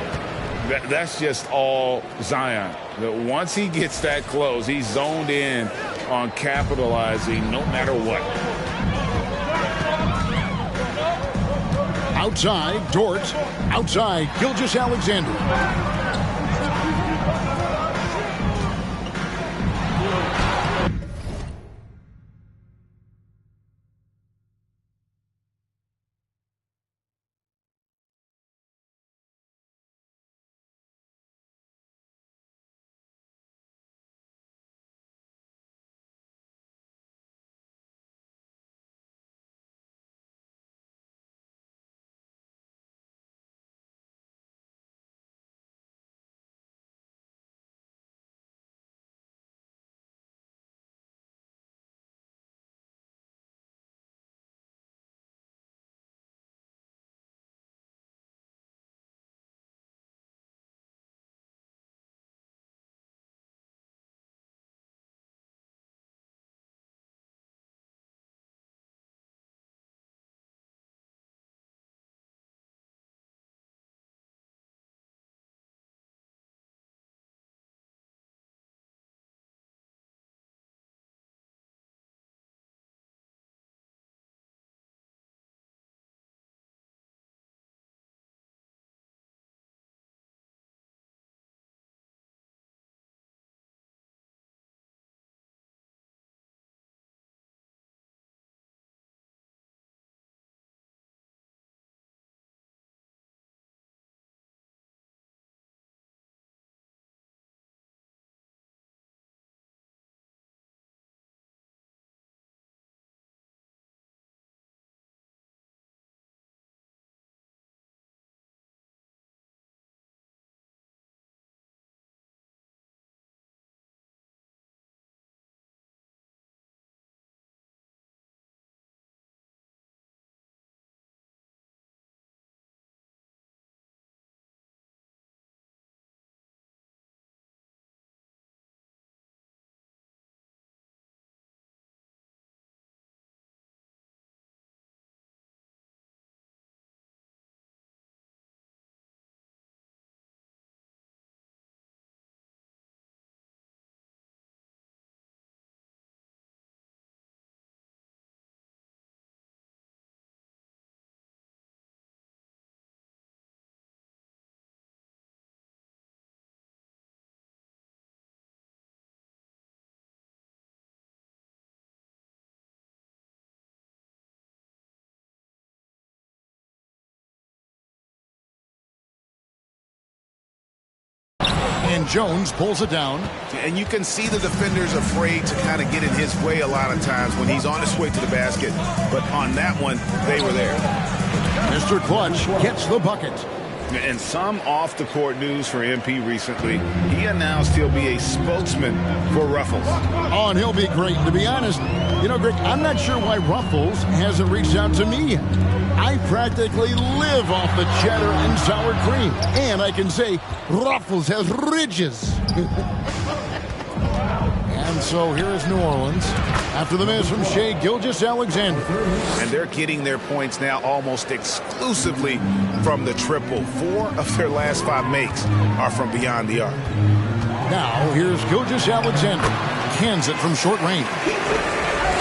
That's just all Zion. Once he gets that close, he's zoned in on capitalizing no matter what. Outside, Dort. Outside, Gilgeous-Alexander. And Jones pulls it down. And you can see the defenders afraid to kind of get in his way a lot of times when he's on his way to the basket. But on that one, they were there. Mr. Clutch gets the bucket. And some off-the-court news for MP recently. He announced he'll be a spokesman for Ruffles. Oh, and he'll be great. To be honest, you know, Greg, I'm not sure why Ruffles hasn't reached out to me yet. I practically live off the cheddar and sour cream. And I can say Ruffles has ridges. And so here is New Orleans after the miss from Shai Gilgeous-Alexander. And they're getting their points now almost exclusively from the triple. 4 of their last 5 makes are from beyond the arc. Now here's Gilgeous-Alexander. Cans it from short range.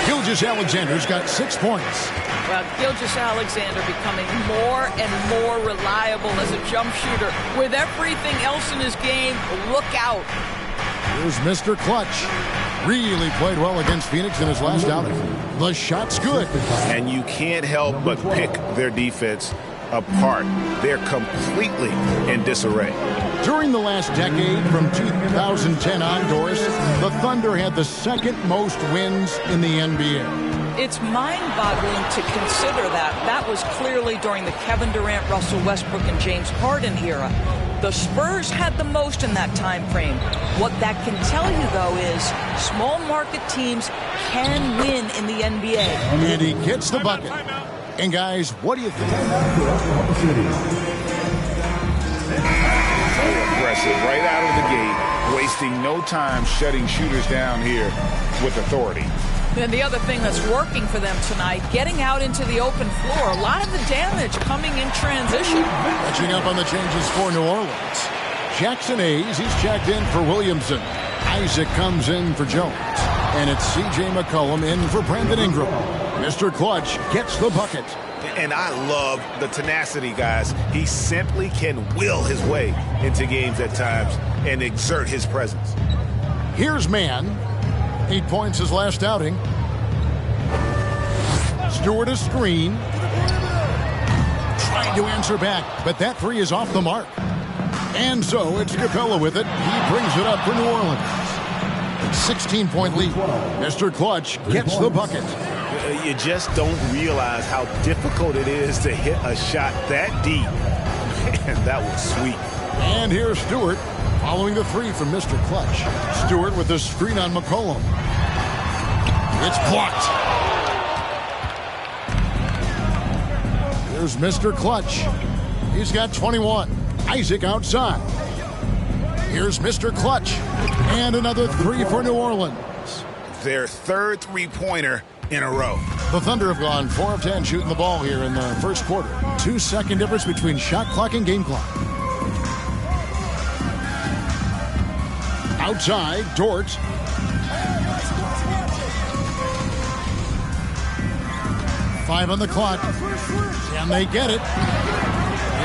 Gilgeous-Alexander's got 6 points. Well, Gilgeous-Alexander becoming more and more reliable as a jump shooter. With everything else in his game, look out. Here's Mr. Clutch. Really played well against Phoenix in his last outing. The shot's good. And you can't help but pick their defense apart. They're completely in disarray. During the last decade, from 2010 on, Doris, the Thunder had the second most wins in the NBA. It's mind-boggling to consider that. That was clearly during the Kevin Durant, Russell Westbrook, and James Harden era. The Spurs had the most in that time frame. What that can tell you, though, is small market teams can win in the NBA. And he gets the bucket. And guys, what do you think? Aggressive right out of the gate, wasting no time shutting shooters down here with authority. And the other thing that's working for them tonight, getting out into the open floor. A lot of the damage coming in transition. Catching up on the changes for New Orleans. Jackson Hayes, he's checked in for Williamson. Isaac comes in for Jones. And it's C.J. McCollum in for Brandon Ingram. Mr. Clutch gets the bucket. And I love the tenacity, guys. He simply can will his way into games at times and exert his presence. Here's Mann. 8 points his last outing. Stewart a screen. Trying to answer back, but that three is off the mark. And so it's Capella with it. He brings it up for New Orleans. 16-point lead. Mr. Clutch gets the bucket. You just don't realize how difficult it is to hit a shot that deep. And that was sweet. And here's Stewart following the three from Mr. Clutch. Stewart with the screen on McCollum. It's blocked. Here's Mr. Clutch. He's got 21. Isaac outside. Here's Mr. Clutch. And another three for New Orleans. Their third three-pointer in a row. The Thunder have gone 4 of 10 shooting the ball here in the first quarter. 2-second difference between shot clock and game clock. Outside, Dort. Five on the clock. And they get it.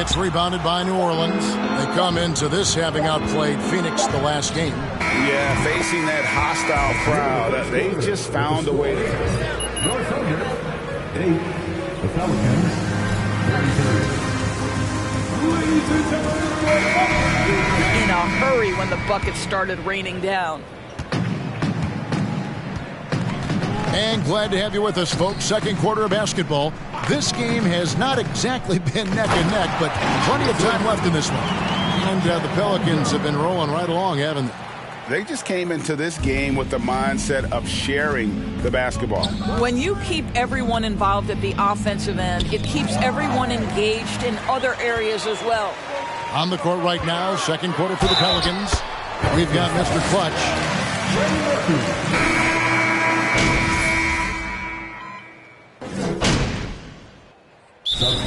It's rebounded by New Orleans. They come into this having outplayed Phoenix the last game. Yeah, facing that hostile crowd, they just found a way to... Your Thunder, 8. The Pelicans, 33. In a hurry when the bucket started raining down. And glad to have you with us, folks. Second quarter of basketball. This game has not exactly been neck and neck, but plenty of time left in this one. And the Pelicans have been rolling right along, haven't they? They just came into this game with the mindset of sharing the basketball. When you keep everyone involved at the offensive end, it keeps everyone engaged in other areas as well. On the court right now, second quarter for the Pelicans. We've got Mr. Clutch.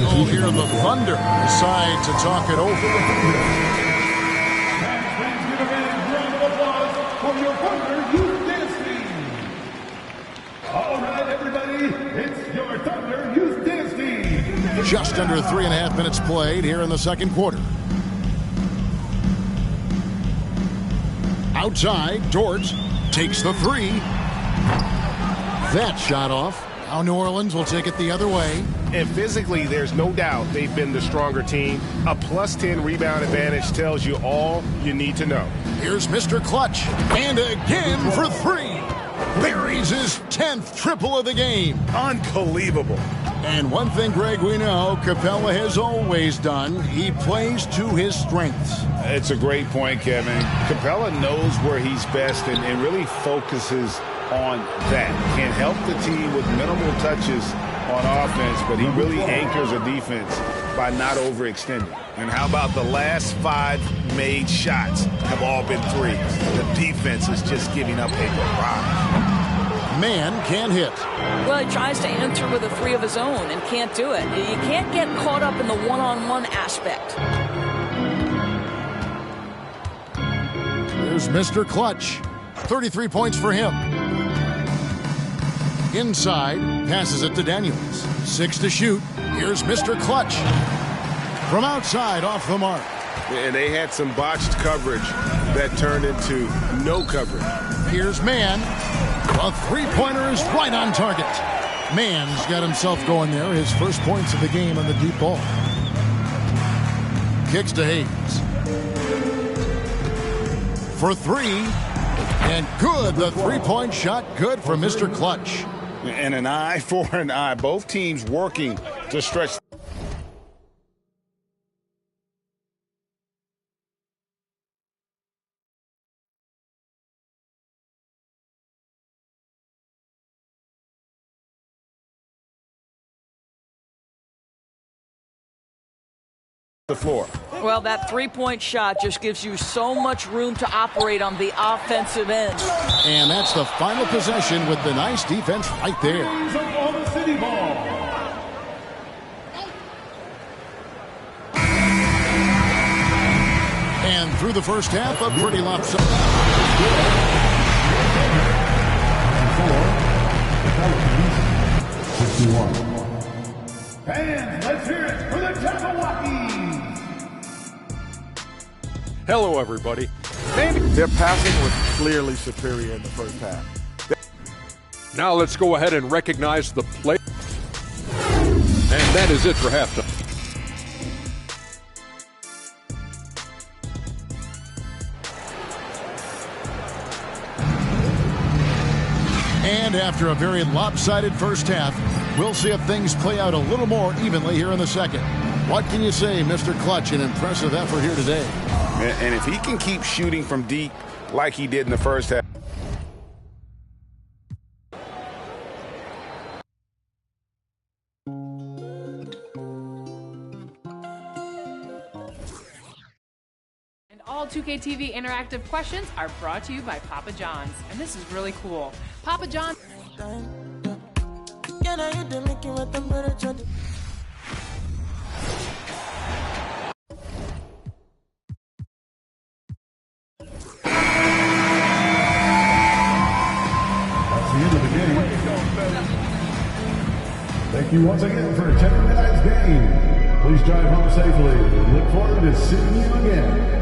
We'll hear the Thunder decide to talk it over. All right, everybody, it's your Thunder Youth Dance Team. Just under 3.5 minutes played here in the second quarter. Outside, Dort takes the three. That shot off. Now New Orleans will take it the other way. And physically, there's no doubt they've been the stronger team. A +10 rebound advantage tells you all you need to know. Here's Mr. Clutch. And again for three. Buries his 10th triple of the game. Unbelievable. And one thing, Greg, we know Capella has always done. He plays to his strengths. It's a great point, Kevin. Capella knows where he's best and really focuses on that. Can help the team with minimal touches on offense, but he really anchors a defense by not overextending. And how about the last 5 made shots have all been threes? The defense is just giving up a barrage. Man can't hit. Well, he tries to enter with a three of his own and can't do it. You can't get caught up in the one-on-one aspect. Here's Mr. Clutch. 33 points for him. Inside, passes it to Daniels. 6 to shoot. Here's Mr. Clutch. From outside, off the mark. And they had some botched coverage that turned into no coverage. Here's Mann. A three-pointer is right on target. Mann's got himself going there. His first points of the game on the deep ball. Kicks to Hayes. For three. And good. The three-point shot good for Mr. Clutch. And an eye for an eye. Both teams working to stretch. The floor. Well, that three-point shot just gives you so much room to operate on the offensive end. And that's the final possession with the nice defense right there. Oklahoma City ball. And through the first half, a pretty lopsided. And let's hear it for the Jabberwockies. Hello, everybody. Their passing was clearly superior in the first half. Now let's go ahead and recognize the play. And that is it for halftime. And after a very lopsided first half, we'll see if things play out a little more evenly here in the second. What can you say, Mr. Clutch? An impressive effort here today. And if he can keep shooting from deep like he did in the first half. And all 2K TV interactive questions are brought to you by Papa John's. And this is really cool. Papa John's. Thank you once again for attending tonight's game. Please drive home safely. We look forward to seeing you again.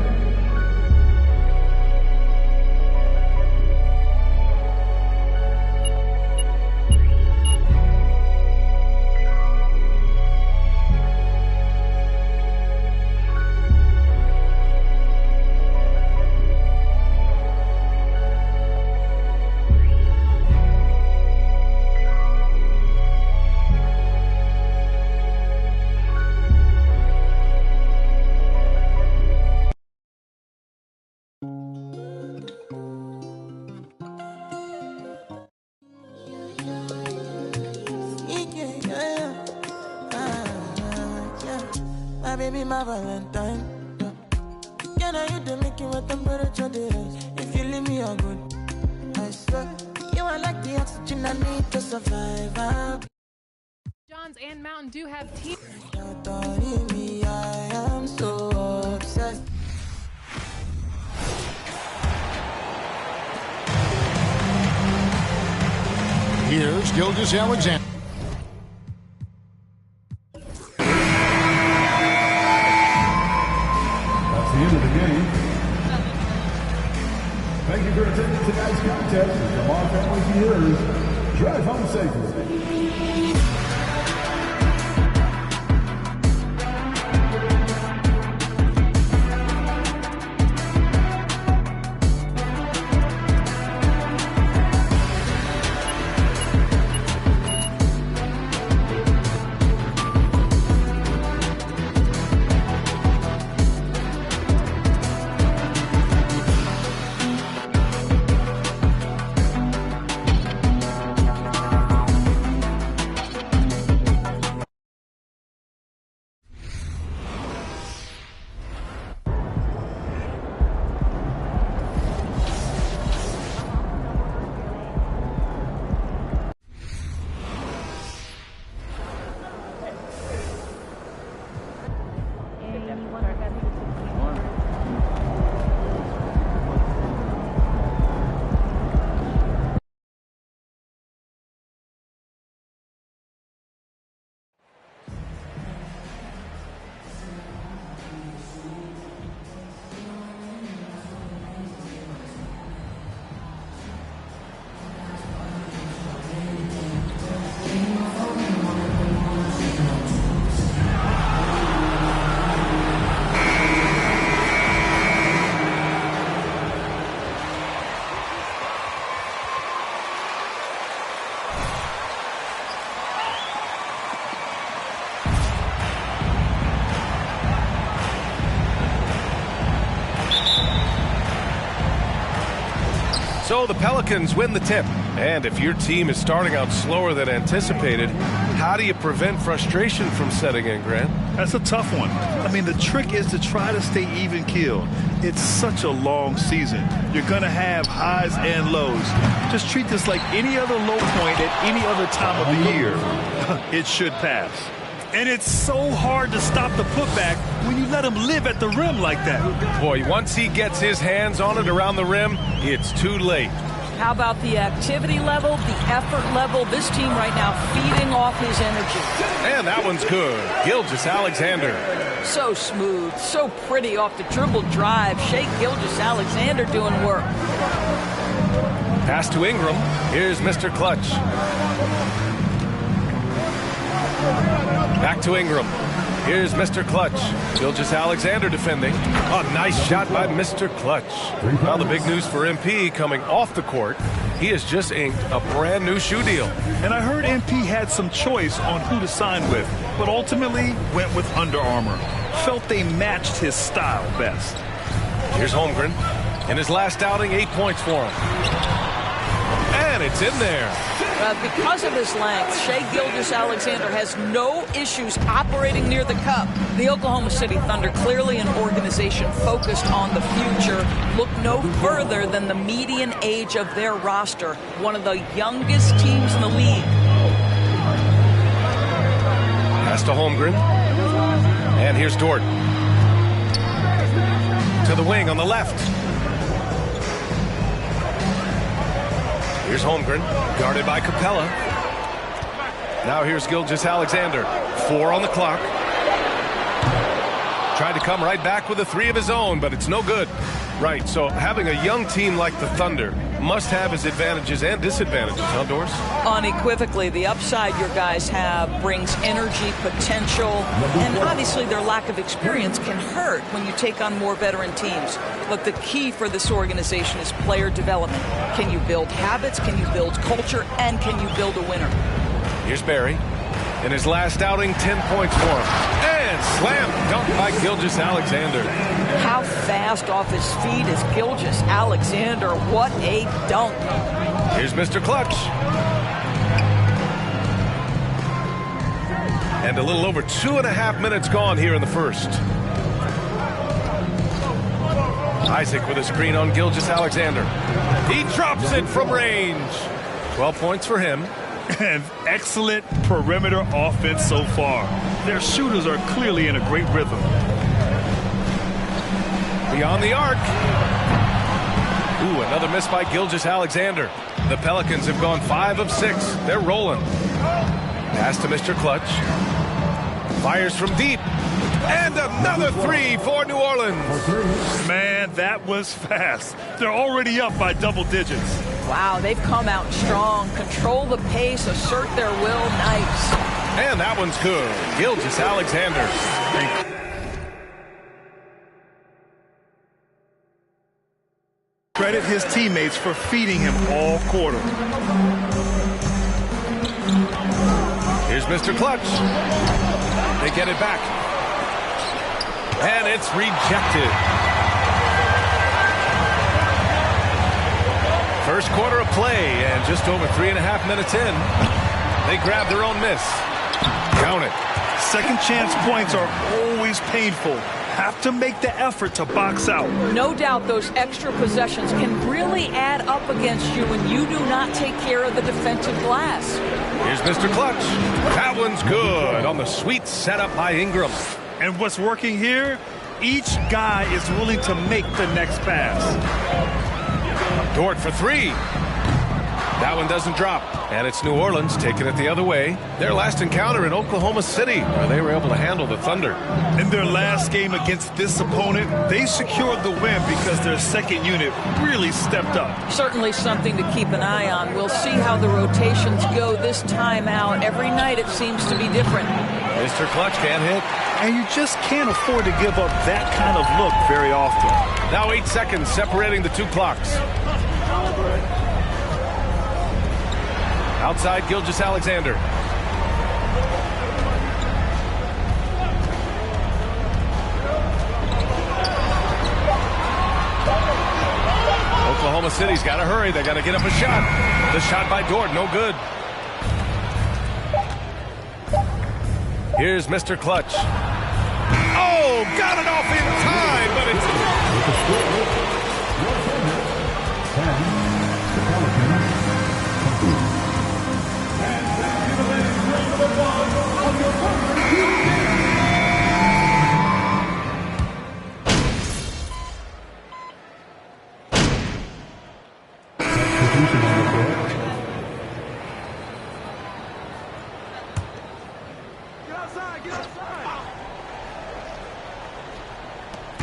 My baby, my Valentine. Can I hit the making with temperature days? If you leave me a good, I swear. You are like the oxygen I need to survive. John's and Mountain Dew have team. Me, I am so obsessed. Here's Gilgeous Alexander. The end of the game. Thank you for attending tonight's contest. From our family to yours, drive home safely. So the Pelicans win the tip. And if your team is starting out slower than anticipated, how do you prevent frustration from setting in, Grant? That's a tough one. I mean, the trick is to try to stay even-keeled. It's such a long season. You're going to have highs and lows. Just treat this like any other low point at any other time of the year. It should pass. And it's so hard to stop the putback when you let him live at the rim like that. Boy, once he gets his hands on it around the rim, it's too late. How about the activity level, the effort level? This team right now feeding off his energy. And that one's good. Gilgeous-Alexander. So smooth, so pretty off the dribble drive. Shai Gilgeous-Alexander doing work. Pass to Ingram. Here's Mr. Clutch. Back to Ingram. Here's Mr. Clutch. Gilgeous-Alexander defending. A nice shot by Mr. Clutch. Well, the big news for MP coming off the court. He has just inked a brand new shoe deal. And I heard MP had some choice on who to sign with, but ultimately went with Under Armour. Felt they matched his style best. Here's Holmgren. In his last outing, 8 points for him. And it's in there. Because of his length, Shai Gilgeous-Alexander has no issues operating near the cup. The Oklahoma City Thunder, clearly an organization focused on the future, look no further than the median age of their roster, one of the youngest teams in the league. Pass to Holmgren. And here's Dort. To the wing on the left. Here's Holmgren, guarded by Capella. Now here's Gilgeous-Alexander. 4 on the clock. Tried to come right back with a 3 of his own, but it's no good. Right, so having a young team like the Thunder must have its advantages and disadvantages, huh, Doris? Unequivocally, the upside your guys have brings energy, potential, and obviously their lack of experience can hurt when you take on more veteran teams. But the key for this organization is player development. Can you build habits? Can you build culture? And can you build a winner? Here's Barry. In his last outing, 10 points for him. And slam dunk by Gilgeous-Alexander. How fast off his feet is Gilgeous-Alexander. What a dunk. Here's Mr. Clutch. And a little over 2.5 minutes gone here in the first. Isaac with a screen on Gilgeous-Alexander. He drops it from range. 12 points for him. And excellent perimeter offense so far. Their shooters are clearly in a great rhythm. Beyond the arc. Ooh, another miss by Gilgeous-Alexander. The Pelicans have gone 5 of 6. They're rolling. Pass to Mr. Clutch. Fires from deep. And another 3 for New Orleans. Man, that was fast. They're already up by double digits. Wow, they've come out strong. Control the pace, assert their will. Nice. And that one's good. Gilgeous-Alexander. Credit his teammates for feeding him all quarter. Here's Mr. Clutch. They get it back. And it's rejected. First quarter of play, and just over 3.5 minutes in, they grab their own miss. Count it. Second chance points are always painful. Have to make the effort to box out. No doubt those extra possessions can really add up against you when you do not take care of the defensive glass. Here's Mr. Clutch. That one's good on the sweet setup by Ingram. And what's working here? Each guy is willing to make the next pass. Dort for 3. That one doesn't drop. And it's New Orleans taking it the other way. Their last encounter in Oklahoma City, where they were able to handle the Thunder. In their last game against this opponent, they secured the win because their second unit really stepped up. Certainly something to keep an eye on. We'll see how the rotations go this time out. Every night it seems to be different. Mr. Clutch can't hit. And you just can't afford to give up that kind of look very often. Now 8 seconds separating the two clocks. Outside Gilgeous-Alexander. Oklahoma City's got to hurry. They got to get up a shot. The shot by Dort, no good. Here's Mr. Clutch. Oh, got it off in time, but it's...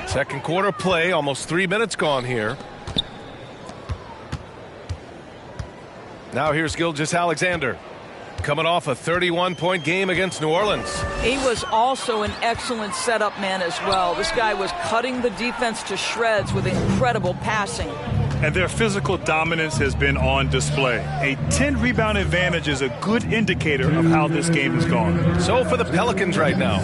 Second quarter play, almost 3 minutes gone here. Now here's Gilgeous-Alexander, coming off a 31-point game against New Orleans. He was also an excellent setup man as well. This guy was cutting the defense to shreds with incredible passing. And their physical dominance has been on display. A 10-rebound advantage is a good indicator of how this game has gone. So for the Pelicans right now,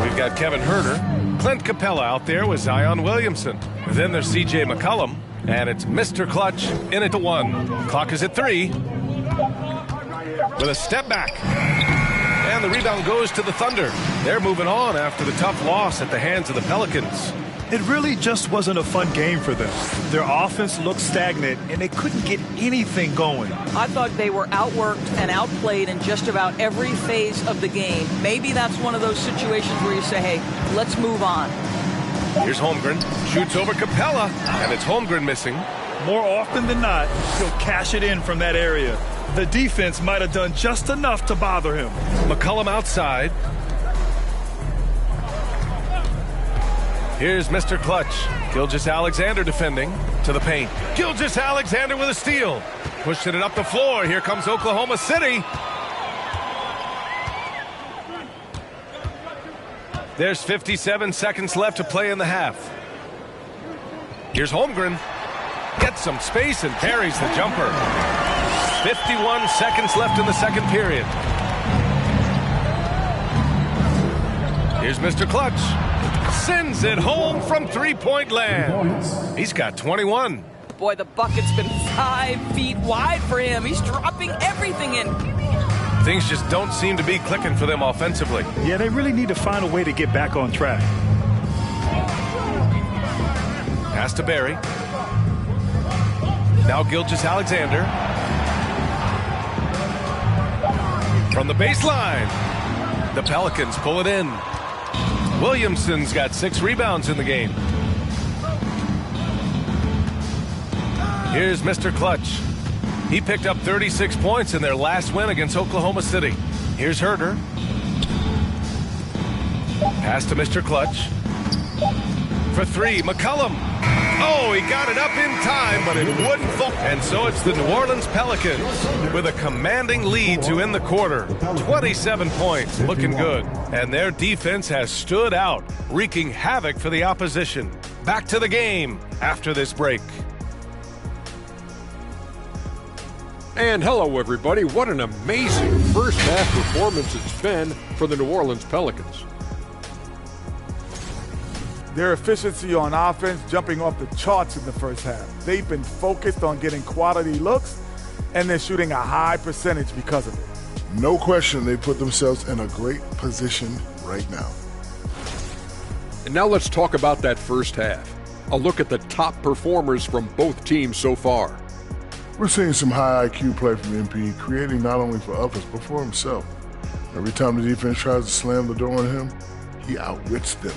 we've got Kevin Huerter, Clint Capella out there with Zion Williamson. Then there's C.J. McCollum, and it's Mr. Clutch in it to 1. Clock is at 3. With a step back. And the rebound goes to the Thunder. They're moving on after the tough loss at the hands of the Pelicans. It really just wasn't a fun game for them. Their offense looked stagnant, and they couldn't get anything going. I thought they were outworked and outplayed in just about every phase of the game. Maybe that's one of those situations where you say, hey, let's move on. Here's Holmgren. Shoots over Capella, and it's Holmgren missing. More often than not, he'll cash it in from that area. The defense might have done just enough to bother him. McCollum outside. Here's Mr. Clutch. Gilgeous-Alexander defending to the paint. Gilgeous-Alexander with a steal. Pushing it up the floor. Here comes Oklahoma City. There's 57 seconds left to play in the half. Here's Holmgren. Gets some space and parries the jumper. 51 seconds left in the second period. Here's Mr. Clutch. Sends it home from three-point land. He's got 21. Boy, the bucket's been 5 feet wide for him. He's dropping everything in. Things just don't seem to be clicking for them offensively. Yeah, they really need to find a way to get back on track. Pass to Barry. Now Gilgeous-Alexander. From the baseline. The Pelicans pull it in. Williamson's got 6 rebounds in the game. Here's Mr. Clutch. He picked up 36 points in their last win against Oklahoma City. Here's Huerter. Pass to Mr. Clutch. For 3, McCollum. Oh, he got it up in time, but it wouldn't fall. And so it's the New Orleans Pelicans with a commanding lead to end the quarter. 27 points, looking good. And their defense has stood out, wreaking havoc for the opposition. Back to the game after this break. And hello, everybody. What an amazing first half performance it's been for the New Orleans Pelicans. Their efficiency on offense jumping off the charts in the first half. They've been focused on getting quality looks, and they're shooting a high percentage because of it. No question they put themselves in a great position right now. And now let's talk about that first half. A look at the top performers from both teams so far. We're seeing some high IQ play from MP, creating not only for others, but for himself. Every time the defense tries to slam the door on him, he outwits them.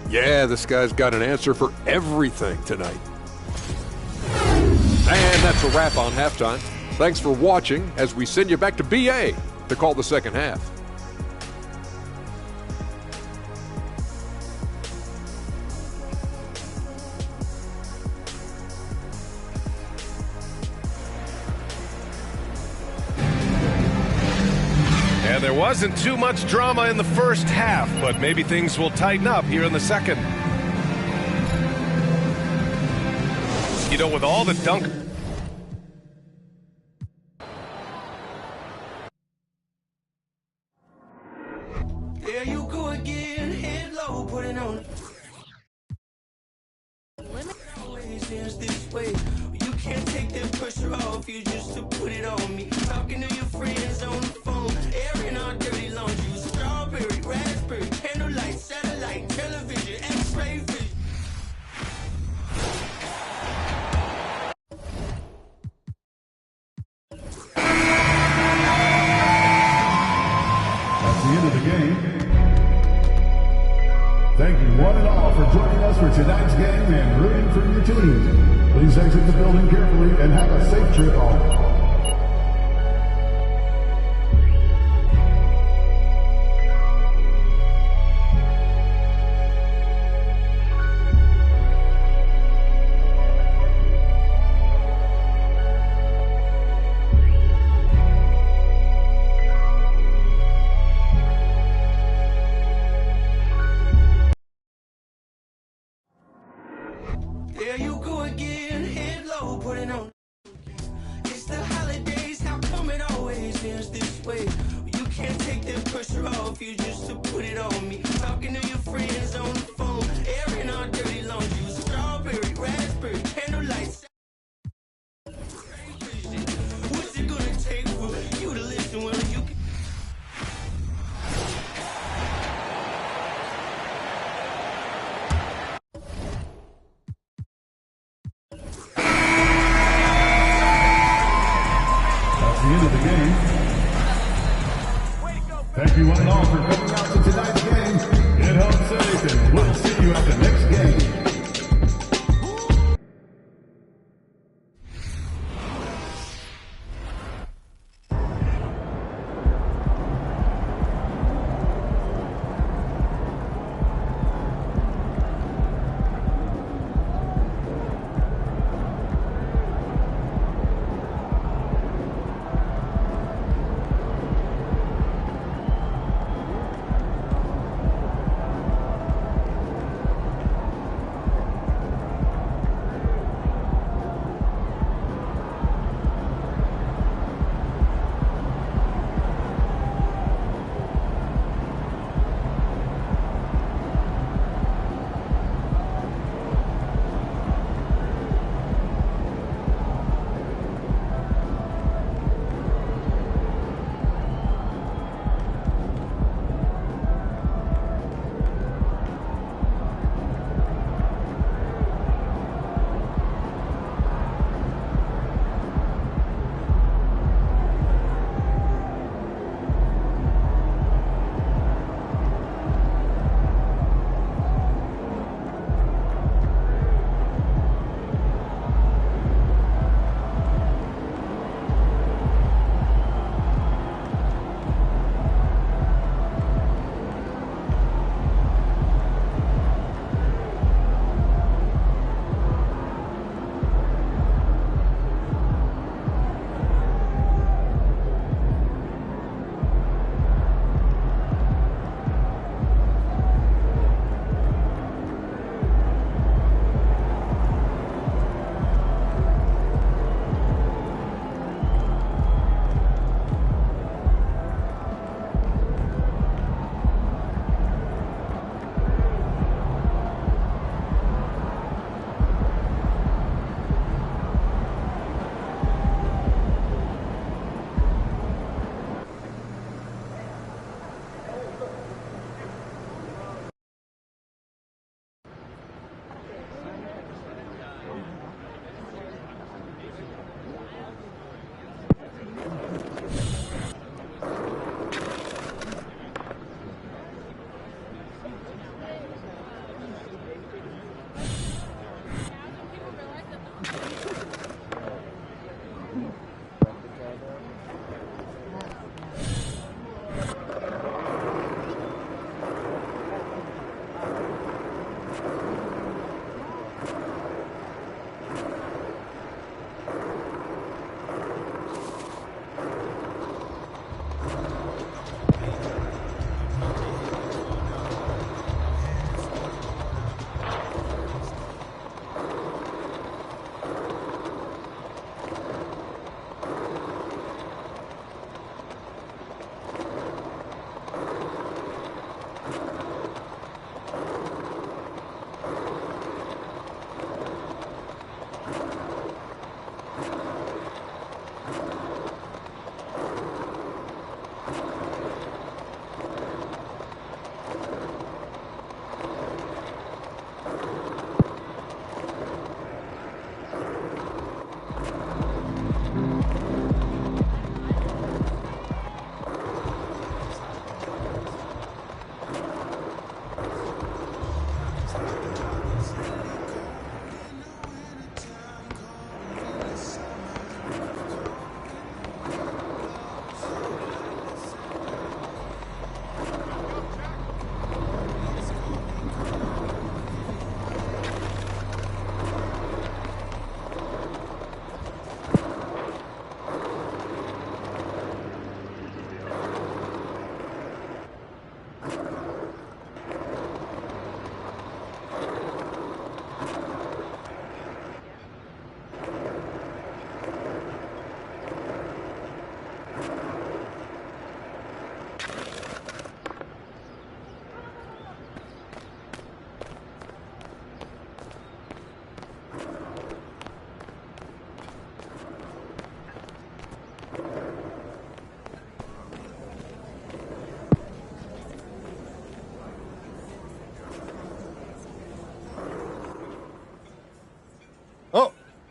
Yeah, this guy's got an answer for everything tonight. And that's a wrap on halftime. Thanks for watching as we send you back to BA to call the second half. And there wasn't too much drama in the first half, but maybe things will tighten up here in the second. You know, with all the dunk... There you go again, head low, put it on. Always is this way. You can't one and all for joining us for tonight's game and rooting for your team. Please exit the building carefully and have a safe trip home. There you go again, head low, put it on. It's the holidays, how come it always ends this way? You can't take the pressure off you just to put it on me. Talking to your friends on the phone, airing our dirty laundry. Strawberry, raspberry, candlelight. What's it gonna take for you to listen when you can? The end of the game. Thank you one and all for coming out to tonight's game. Get home safe and we'll see you at the next game.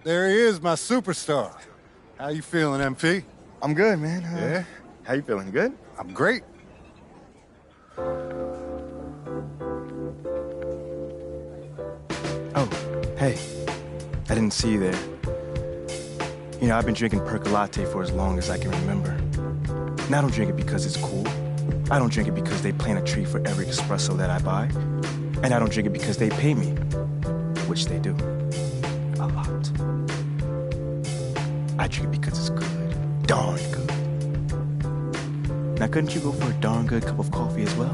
There he is, my superstar. How you feeling, MP? I'm good, man. Yeah? How you feeling? Good? I'm great. Oh, hey. I didn't see you there. You know, I've been drinking Percolate for as long as I can remember. And I don't drink it because it's cool. I don't drink it because they plant a tree for every espresso that I buy. And I don't drink it because they pay me, which they do. A lot. I drink it because it's good. Darn good. Now, couldn't you go for a darn good cup of coffee as well?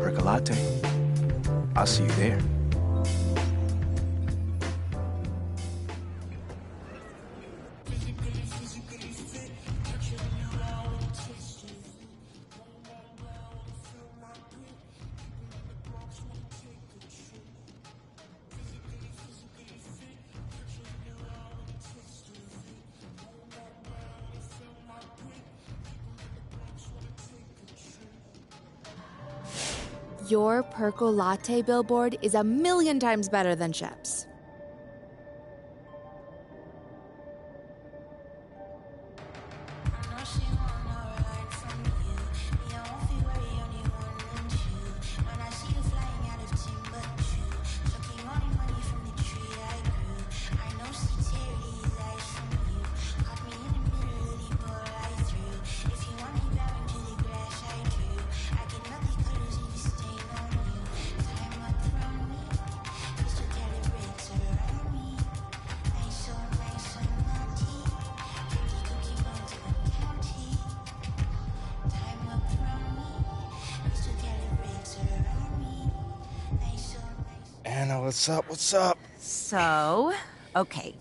Percolate. I'll see you there. Your Percolate billboard is 1,000,000 times better than Shep's. Anna, what's up? What's up? So, okay.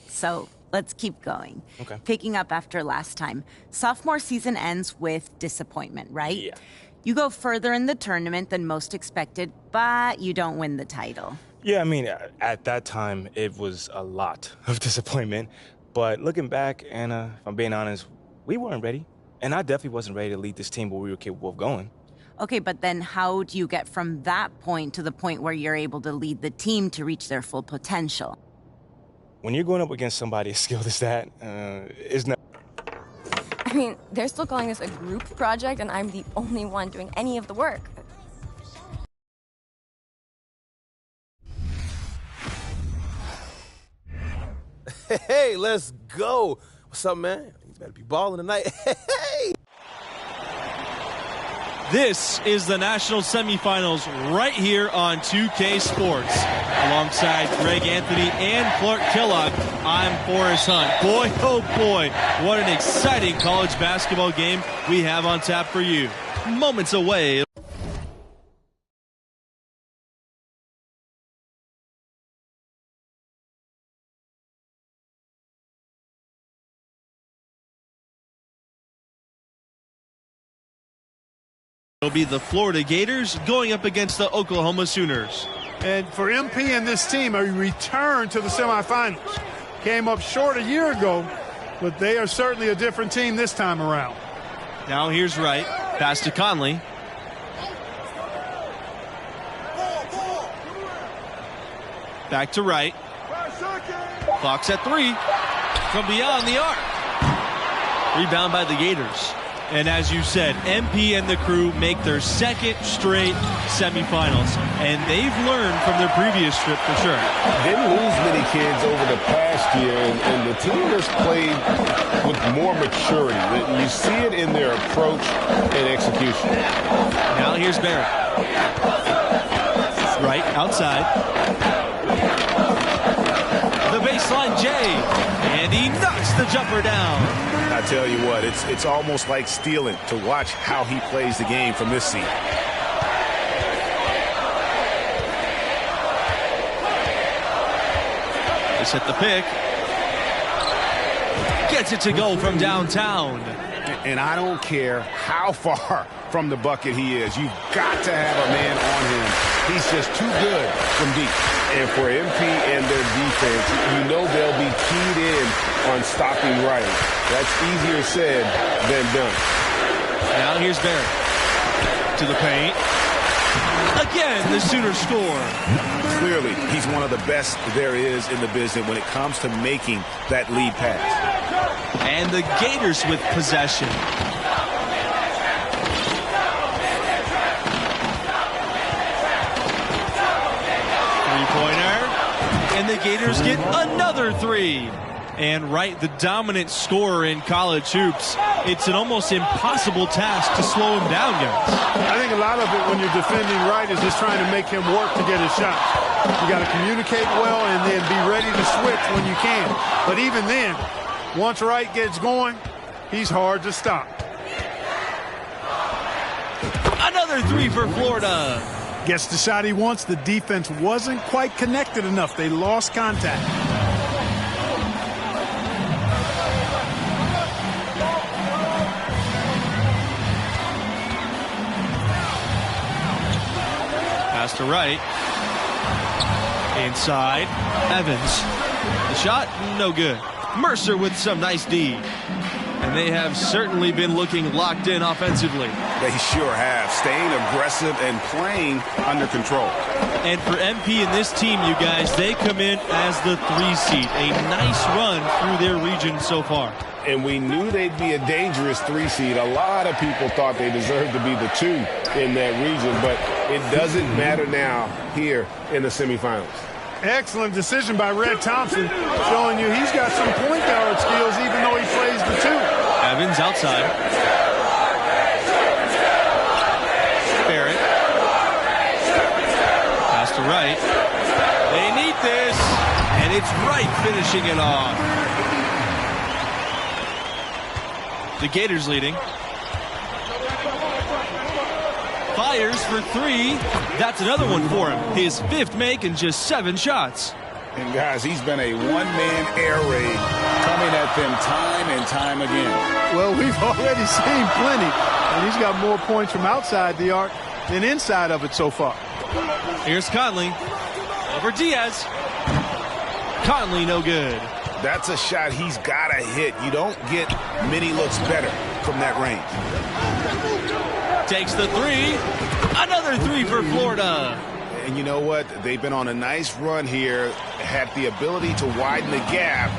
So, let's keep going. Okay. Picking up after last time. Sophomore season ends with disappointment, right? Yeah. You go further in the tournament than most expected, but you don't win the title. Yeah, I mean, at that time, it was a lot of disappointment. But looking back, Anna, if I'm being honest, we weren't ready. And I definitely wasn't ready to lead this team where we were capable of going. Okay, but then how do you get from that point to the point where you're able to lead the team to reach their full potential? When you're going up against somebody as skilled as that, it's not... I mean, they're still calling this a group project, and I'm the only one doing any of the work. Hey, let's go. What's up, man? You better be balling tonight. Hey! This is the national semifinals right here on 2K Sports. Alongside Greg Anthony and Clark Kellogg, I'm Forrest Hunt. Boy, oh boy, what an exciting college basketball game we have on tap for you. Moments away. It'll be the Florida Gators going up against the Oklahoma Sooners. And for MP and this team, a return to the semifinals. Came up short a year ago, but they are certainly a different team this time around. Now here's Wright. Pass to Conley. Back to Wright. Clock's at 3. From beyond the arc. Rebound by the Gators. And as you said, MP and the crew make their second straight semifinals. And they've learned from their previous trip for sure. Didn't lose many kids over the past year, and the team has played with more maturity. You see it in their approach and execution. Now here's Barrett. Right outside. The baseline J. And he knocks the jumper down. I tell you what, it's almost like stealing to watch how he plays the game from this seat. Just hit the pick. Gets it to go from downtown. And I don't care how far from the bucket he is. You've got to have a man on him. He's just too good from deep. And for MP and their defense, you know they'll be keyed in on stopping Wright. That's easier said than done. Now here's Barrett. To the paint. Again, the Sooners score. Clearly, he's one of the best there is in the business when it comes to making that lead pass. And the Gators with possession. Three-pointer. And the Gators get another three. And the dominant scorer in college hoops, it's an almost impossible task to slow him down, guys. I think a lot of it when you're defending Wright is just trying to make him work to get his shot. You got to communicate well and then be ready to switch when you can. But even then, once Wright gets going, he's hard to stop. Another three for Florida. Gets the shot he wants. The defense wasn't quite connected enough. They lost contact. Pass to Wright. Inside. Evans. The shot, no good. Mercer with some nice D. And they have certainly been looking locked in offensively. They sure have. Staying aggressive and playing under control. And for MP and this team, you guys, they come in as the 3 seed. A nice run through their region so far. And we knew they'd be a dangerous 3 seed. A lot of people thought they deserved to be the 2 in that region, but it doesn't matter now here in the semifinals. Excellent decision by Red Thompson, showing you he's got some point guard skills even though he plays the 2. Evans outside. Barrett. Pass to Wright. They need this, and it's Wright finishing it off. The Gators leading. Fires for 3. That's another one for him. His 5th make in just 7 shots. And guys, he's been a one-man air raid coming at them time and time again. Well, we've already seen plenty, and he's got more points from outside the arc than inside of it so far. Here's Conley over Diaz. Conley no good. That's a shot he's got to hit. You don't get many looks better from that range. Takes the 3. Another 3 for Florida. And you know what? They've been on a nice run here, had the ability to widen the gap.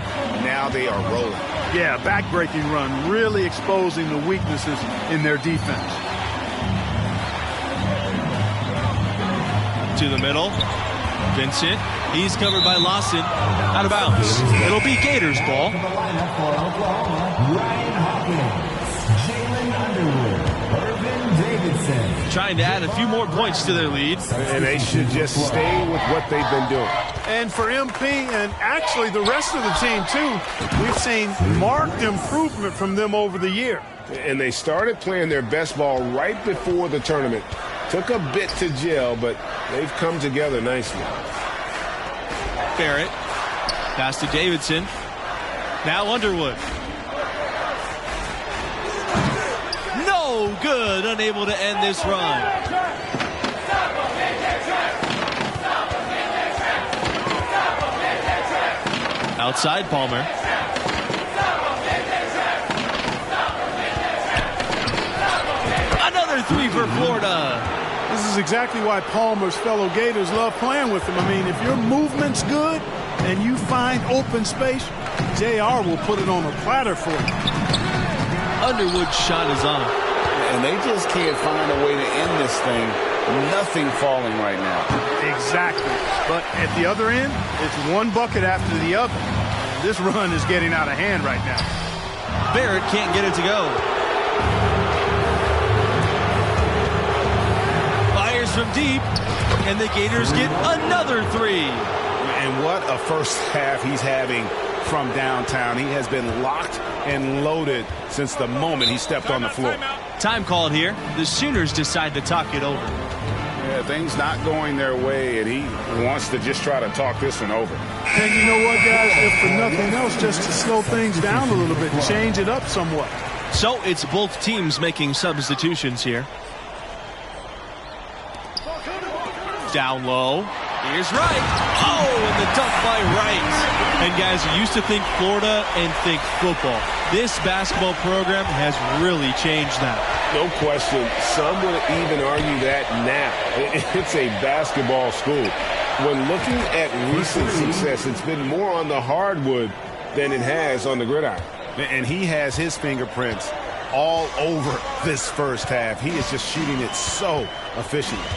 Now they are rolling. Yeah, back-breaking run, really exposing the weaknesses in their defense. To the middle. Vincent. He's covered by Lawson. Out of bounds. It'll be Gators ball. Ryan Hawkins, Jalen Underwood, Irvin Davidson. Trying to add a few more points to their lead. And they should just stay with what they've been doing. And for MP and actually the rest of the team too, we've seen marked improvement from them over the year. And they started playing their best ball right before the tournament. Took a bit to gel, but they've come together nicely. Barrett. Pass to Davidson. Now Underwood. No good. Unable to end this run. Outside Palmer. Another 3 for Florida. This is exactly why Palmer's fellow Gators love playing with him. I mean, if your movement's good and you find open space, JR will put it on a platter for you. Underwood's shot is on. And they just can't find a way to end this thing. Nothing falling right now. Exactly. But at the other end, it's one bucket after the other. This run is getting out of hand right now. Barrett can't get it to go. Fires from deep, and the Gators get another 3. And what a first half he's having from downtown. He has been locked and loaded since the moment he stepped on the floor. Time called here. The Sooners decide to talk it over. Yeah, things not going their way, and he wants to just try to talk this one over. And you know what, guys? If for nothing else, just to slow things down a little bit and change it up somewhat. So it's both teams making substitutions here. Down low. Here's Wright. Oh, and the dunk by Wright. And guys, you used to think Florida and think football. This basketball program has really changed that. No question. Some would even argue that now. It's a basketball school. When looking at recent success, it's been more on the hardwood than it has on the gridiron. And he has his fingerprints all over this first half. He is just shooting it so efficiently.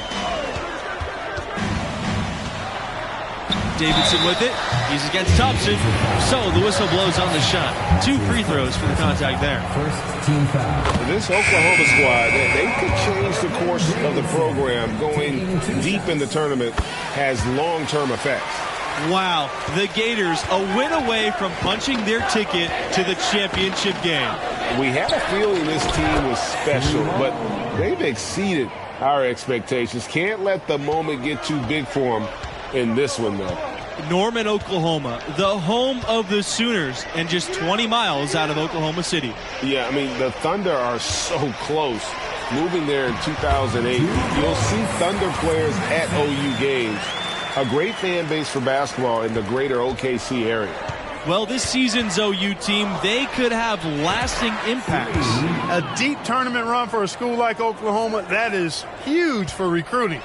Davidson with it. He's against Thompson. So the whistle blows on the shot. 2 free throws for the contact there. First team foul. This Oklahoma squad, they could change the course of the program. Going deep in the tournament has long-term effects. Wow, the Gators a win away from punching their ticket to the championship game. We had a feeling this team was special, but they've exceeded our expectations. Can't let the moment get too big for them in this one, though. Norman, Oklahoma, the home of the Sooners, and just 20 miles out of Oklahoma City. Yeah, I mean, the Thunder are so close. Moving there in 2008, you'll see Thunder players at OU games. A great fan base for basketball in the greater OKC area. Well, this season's OU team, they could have lasting impacts. A deep tournament run for a school like Oklahoma, that is huge for recruiting.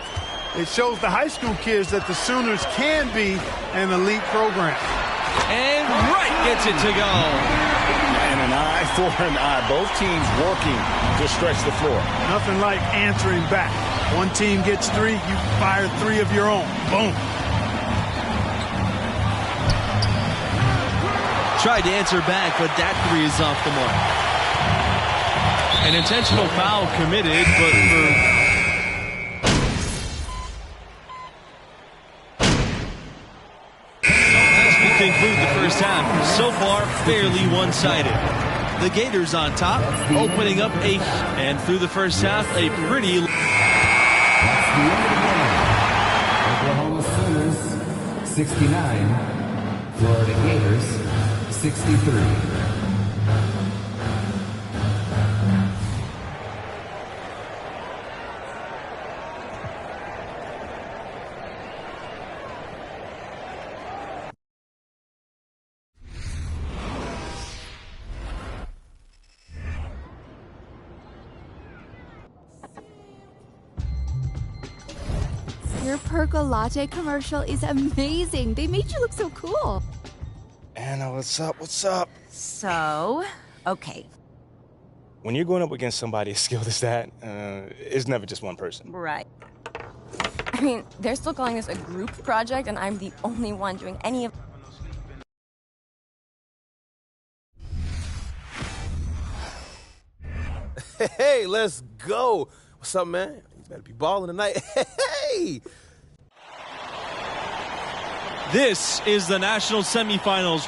It shows the high school kids that the Sooners can be an elite program. And Wright gets it to go. And an eye for an eye. Both teams working to stretch the floor. Nothing like answering back. One team gets 3, you fire 3 of your own. Boom. Tried to answer back, but that 3 is off the mark. An intentional foul committed, but for... conclude the first half. So far, fairly one-sided. The Gators on top, opening up 8, and through the first half, a pretty... That's the end of the game. Oklahoma Sooners, 69. Florida Gators, 63. Your Percolatte commercial is amazing. They made you look so cool. Anna, what's up? What's up? So, okay. When you're going up against somebody as skilled as that, it's never just one person. Right. I mean, they're still calling this a group project, and I'm the only one doing any of... Hey, let's go. What's up, man? You better be balling tonight. Hey! This is the national semifinals.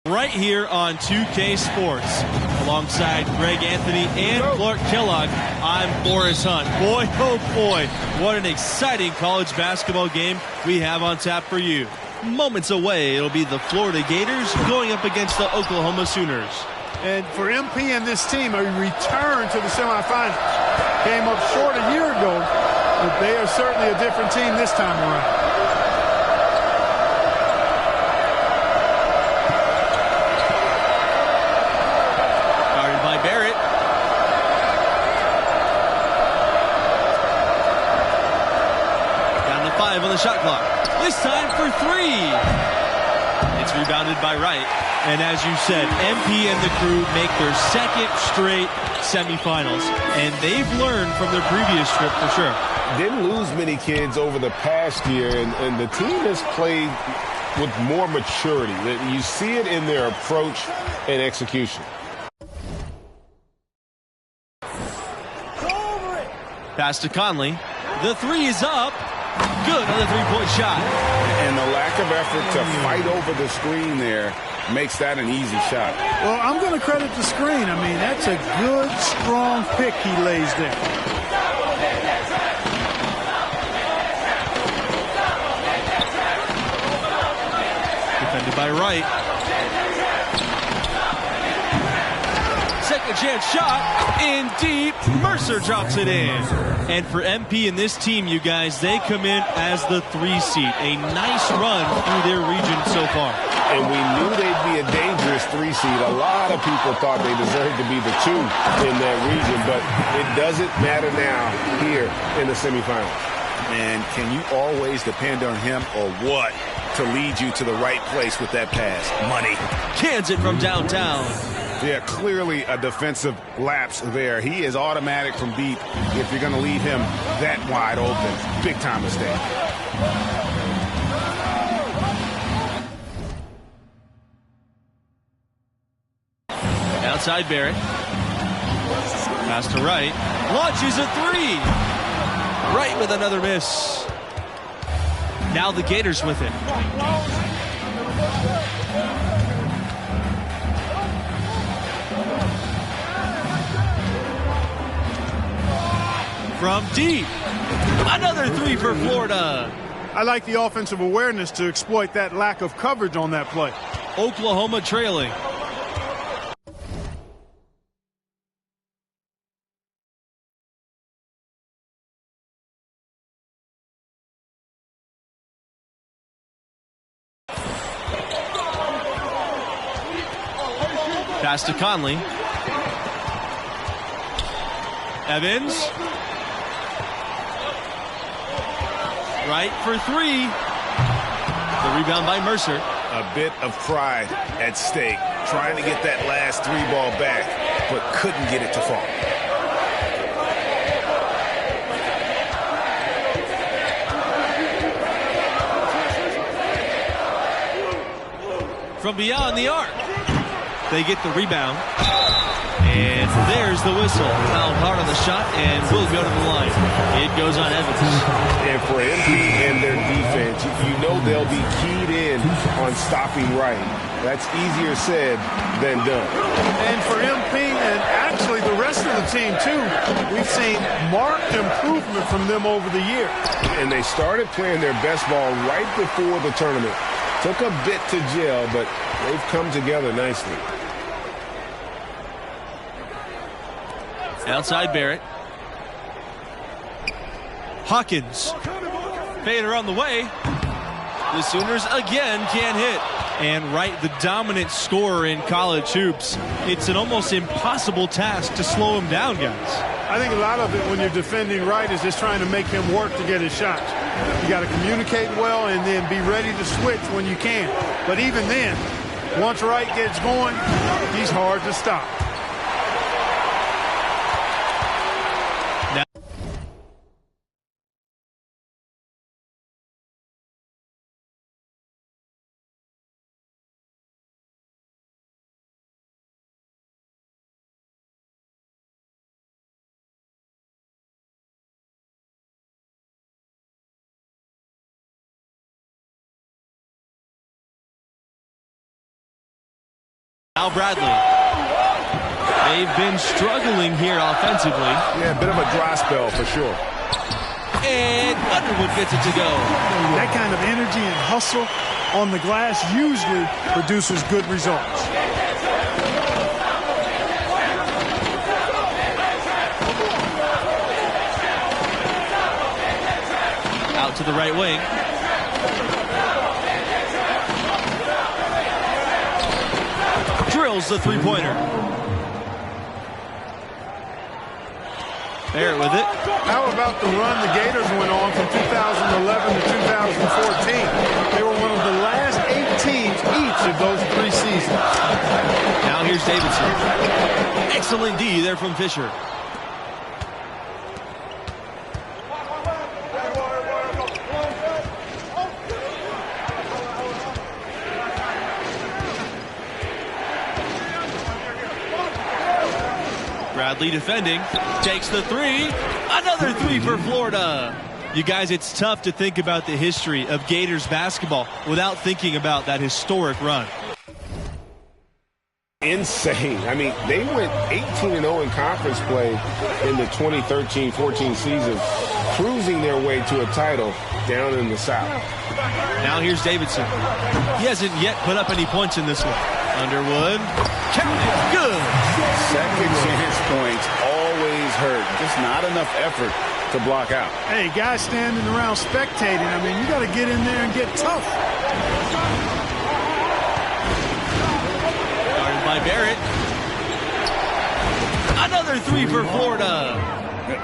Right here on 2K Sports. Alongside Greg Anthony and Clark Kellogg, I'm Boris Hunt. Boy, oh boy, what an exciting college basketball game we have on tap for you. Moments away, it'll be the Florida Gators going up against the Oklahoma Sooners. And for MP and this team, a return to the semifinals. Came up short a year ago, but they are certainly a different team this time around. Guarded by Barrett. Down to 5 on the shot clock. This time for 3. It's rebounded by Wright. And as you said, MP and the crew make their second straight semifinals. And they've learned from their previous trip for sure. Didn't lose many kids over the past year, and the team has played with more maturity. You see it in their approach and execution. Pass to Conley. The 3 is up. Good on the three-point shot. And the lack of effort to fight over the screen there makes that an easy shot. Well, I'm going to credit the screen. I mean, that's a good, strong pick he lays there. Defended by Wright. Set Second chance shot in deep. Mercer drops it in. And for MP and this team, you guys, they come in as the 3 seed. A nice run through their region so far. And we knew they'd be a dangerous 3 seed. A lot of people thought they deserved to be the 2 in that region, but it doesn't matter now here in the semifinals. And can you always depend on him or what to lead you to the right place with that pass? Money. Cans it from downtown. Yeah, clearly a defensive lapse there. He is automatic from deep if you're going to leave him that wide open. Big time mistake. Outside Barrett. Pass to Wright. Launches a 3. Wright with another miss. Now the Gators with it. From deep. Another 3 for Florida. I like the offensive awareness to exploit that lack of coverage on that play. Oklahoma trailing. Pass to Conley. Evans. Right for 3. The rebound by Mercer. A bit of pride at stake. Trying to get that last 3 ball back, but couldn't get it to fall. From beyond the arc. They get the rebound. And there's the whistle. Fouled hard on the shot and will go to the line. It goes on Evans. And for MP and their defense, you know they'll be keyed in on stopping Wright. That's easier said than done. And for MP and actually the rest of the team, too, we've seen marked improvement from them over the year. And they started playing their best ball right before the tournament. Took a bit to gel, but they've come together nicely. Outside Barrett. Hawkins. Fader on the way. The Sooners again can't hit. And Wright, the dominant scorer in college hoops. It's an almost impossible task to slow him down, guys. I think a lot of it when you're defending Wright is just trying to make him work to get his shots. You got to communicate well and then be ready to switch when you can. But even then, once Wright gets going, he's hard to stop. Now Bradley. They've been struggling here offensively. Yeah, a bit of a dry spell for sure. And Underwood gets it to go. That kind of energy and hustle on the glass usually produces good results. Out to the right wing. Drills the three-pointer. Barrett with it. How about the run the Gators went on from 2011 to 2014? They were one of the last 8 teams each of those 3 seasons. Now here's Davidson. Excellent D there from Fisher. Bradley defending, takes the 3, another 3 for Florida. You guys, it's tough to think about the history of Gators basketball without thinking about that historic run. Insane. I mean, they went 18-0 in conference play in the 2013-14 season, cruising their way to a title down in the South. Now here's Davidson. He hasn't yet put up any points in this one. Underwood. Good. Second chance points always hurt. Just not enough effort to block out. Hey, guys standing around spectating. I mean, you got to get in there and get tough. Guarded by Barrett. Another three for Florida.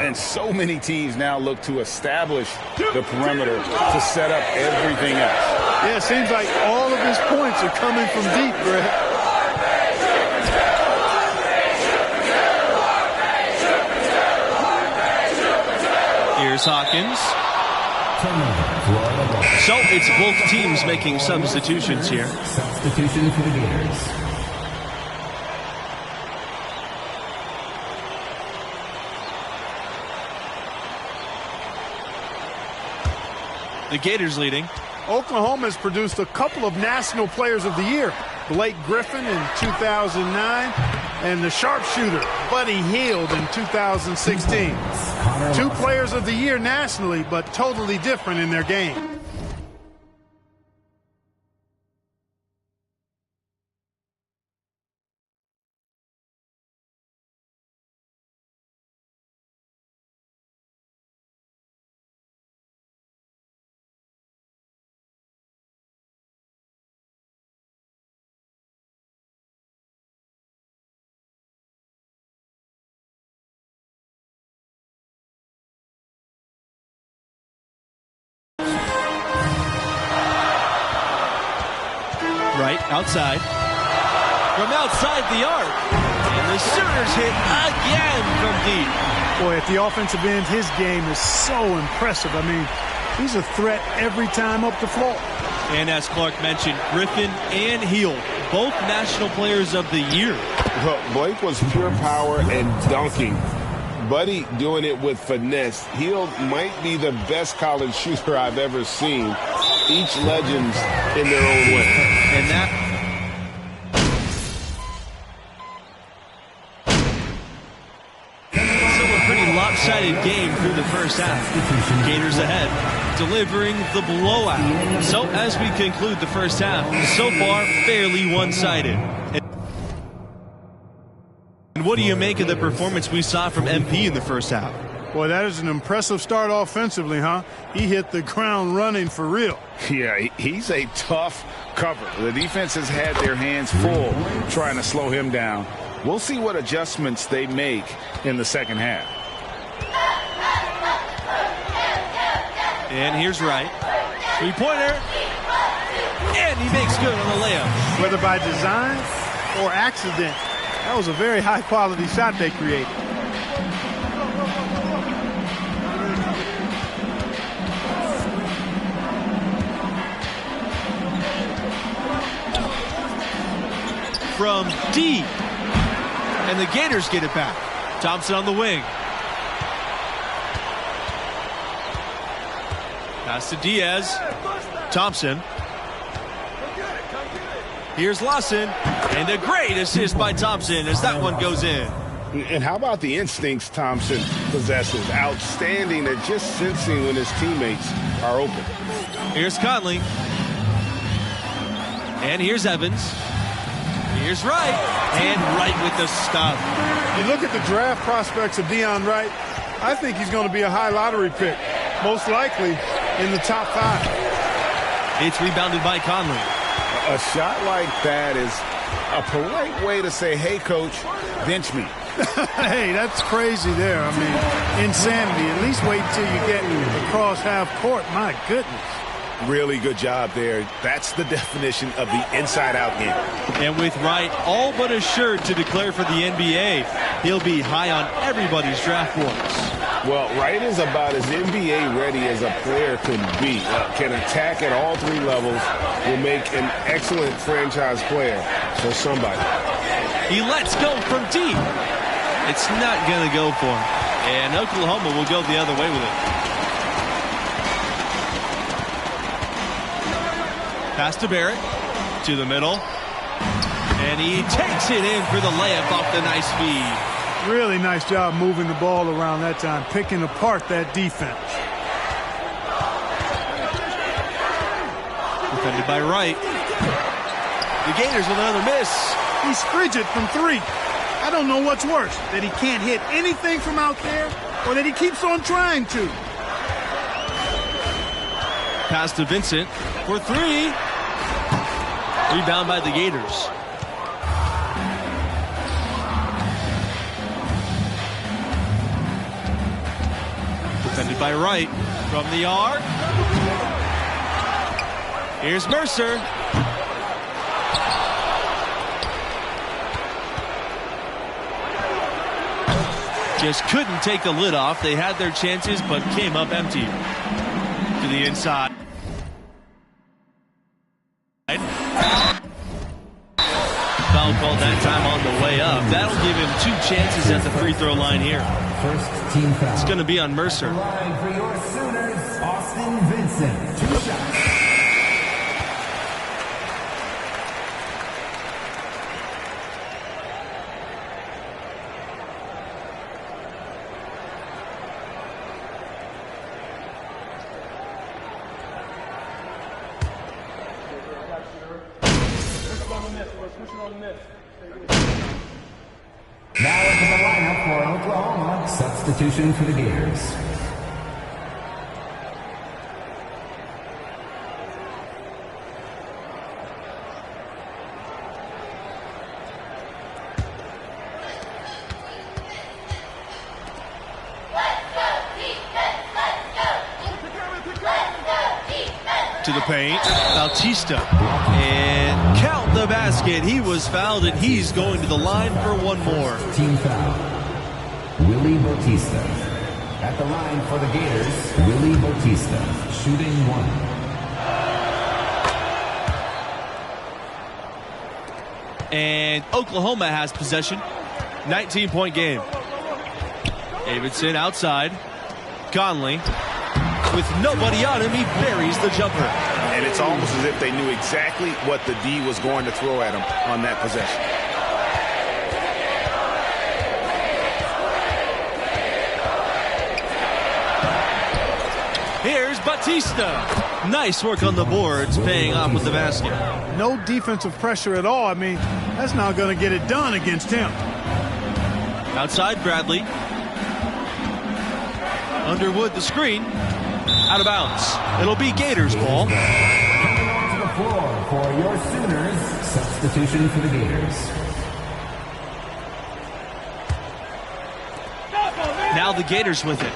And so many teams now look to establish the perimeter to set up everything else. Yeah, it seems like all of his points are coming from deep, Greg. Here's Hawkins. So it's both teams making substitutions here. Substitution for the Gators. The Gators leading. Oklahoma has produced a couple of National Players of the Year. Blake Griffin in 2009 and the sharpshooter Buddy Hield in 2016. Two Players of the Year nationally, but totally different in their game. Right, outside. From outside the arc. And the Sooners hit again from deep. Boy, at the offensive end, his game is so impressive. I mean, he's a threat every time up the floor. And as Clark mentioned, Griffin and Hield, both National Players of the Year. Well, Blake was pure power and dunking. Buddy doing it with finesse. Hield might be the best college shooter I've ever seen. Each legends in their own way. And that... So a pretty lopsided game through the first half. Gators ahead, delivering the blowout. So as we conclude the first half, so far fairly one-sided. And what do you make of the performance we saw from MP in the first half? Boy, that is an impressive start offensively, huh? He hit the ground running for real. Yeah, he's a tough cover. The defense has had their hands full trying to slow him down. We'll see what adjustments they make in the second half. And here's Wright. Three-pointer. And he makes good on the layup. Whether by design or accident, that was a very high-quality shot they created. From deep. And the Gators get it back. Thompson on the wing. Pass to Diaz. Thompson. Here's Lawson. And a great assist by Thompson as that one goes in. And how about the instincts Thompson possesses? Outstanding at just sensing when his teammates are open. Here's Conley. And here's Evans. Here's Wright. And Wright with the stop. You look at the draft prospects of Deion Wright, I think he's going to be a high lottery pick. Most likely in the top 5. It's rebounded by Conley. A shot like that is a polite way to say, hey, coach, bench me. Hey, that's crazy there. I mean, insanity. At least wait until you get across half court. My goodness. Really good job there. That's the definition of the inside-out game. And with Wright all but assured to declare for the NBA, he'll be high on everybody's draft boards. Well, Wright is about as NBA ready as a player can be. Can attack at all 3 levels. Will make an excellent franchise player for somebody. He lets go from deep. It's not going to go for him. And Oklahoma will go the other way with it. Pass to Barrett, to the middle, and he takes it in for the layup off the nice feed. Really nice job moving the ball around that time, picking apart that defense. Defended by Wright. The Gators with another miss. He's frigid from 3. I don't know what's worse, that he can't hit anything from out there or that he keeps on trying to. Pass to Vincent for 3. Rebound by the Gators. Defended by Wright from the arc. Here's Mercer. Just couldn't take the lid off. They had their chances, but came up empty. To the inside. Foul called that time on the way up. That'll give him 2 chances at the free throw line here. First team foul. It's going to be on Mercer. Line for your Sooners, Austin Vincent. 2 shots. Now into the lineup for Oklahoma. Substitution for the Gators. To the paint, Bautista, and count the basket. He was fouled, and he's going to the line for 1 more. Team foul. Willie Bautista. At the line for the Gators, Willie Bautista, shooting 1. And Oklahoma has possession. 19-point game. Davidson outside. Conley. With nobody on him, he buries the jumper. And it's almost as if they knew exactly what the D was going to throw at him on that possession. Here's Bautista. Nice work on the boards, paying off with the basket. No defensive pressure at all. I mean, that's not going to get it done against him. Outside, Bradley. Underwood, the screen. Out of bounds. It'll be Gators ball. Coming onto the floor for your Sooners. Substitution for the Gators. Now the Gators with it.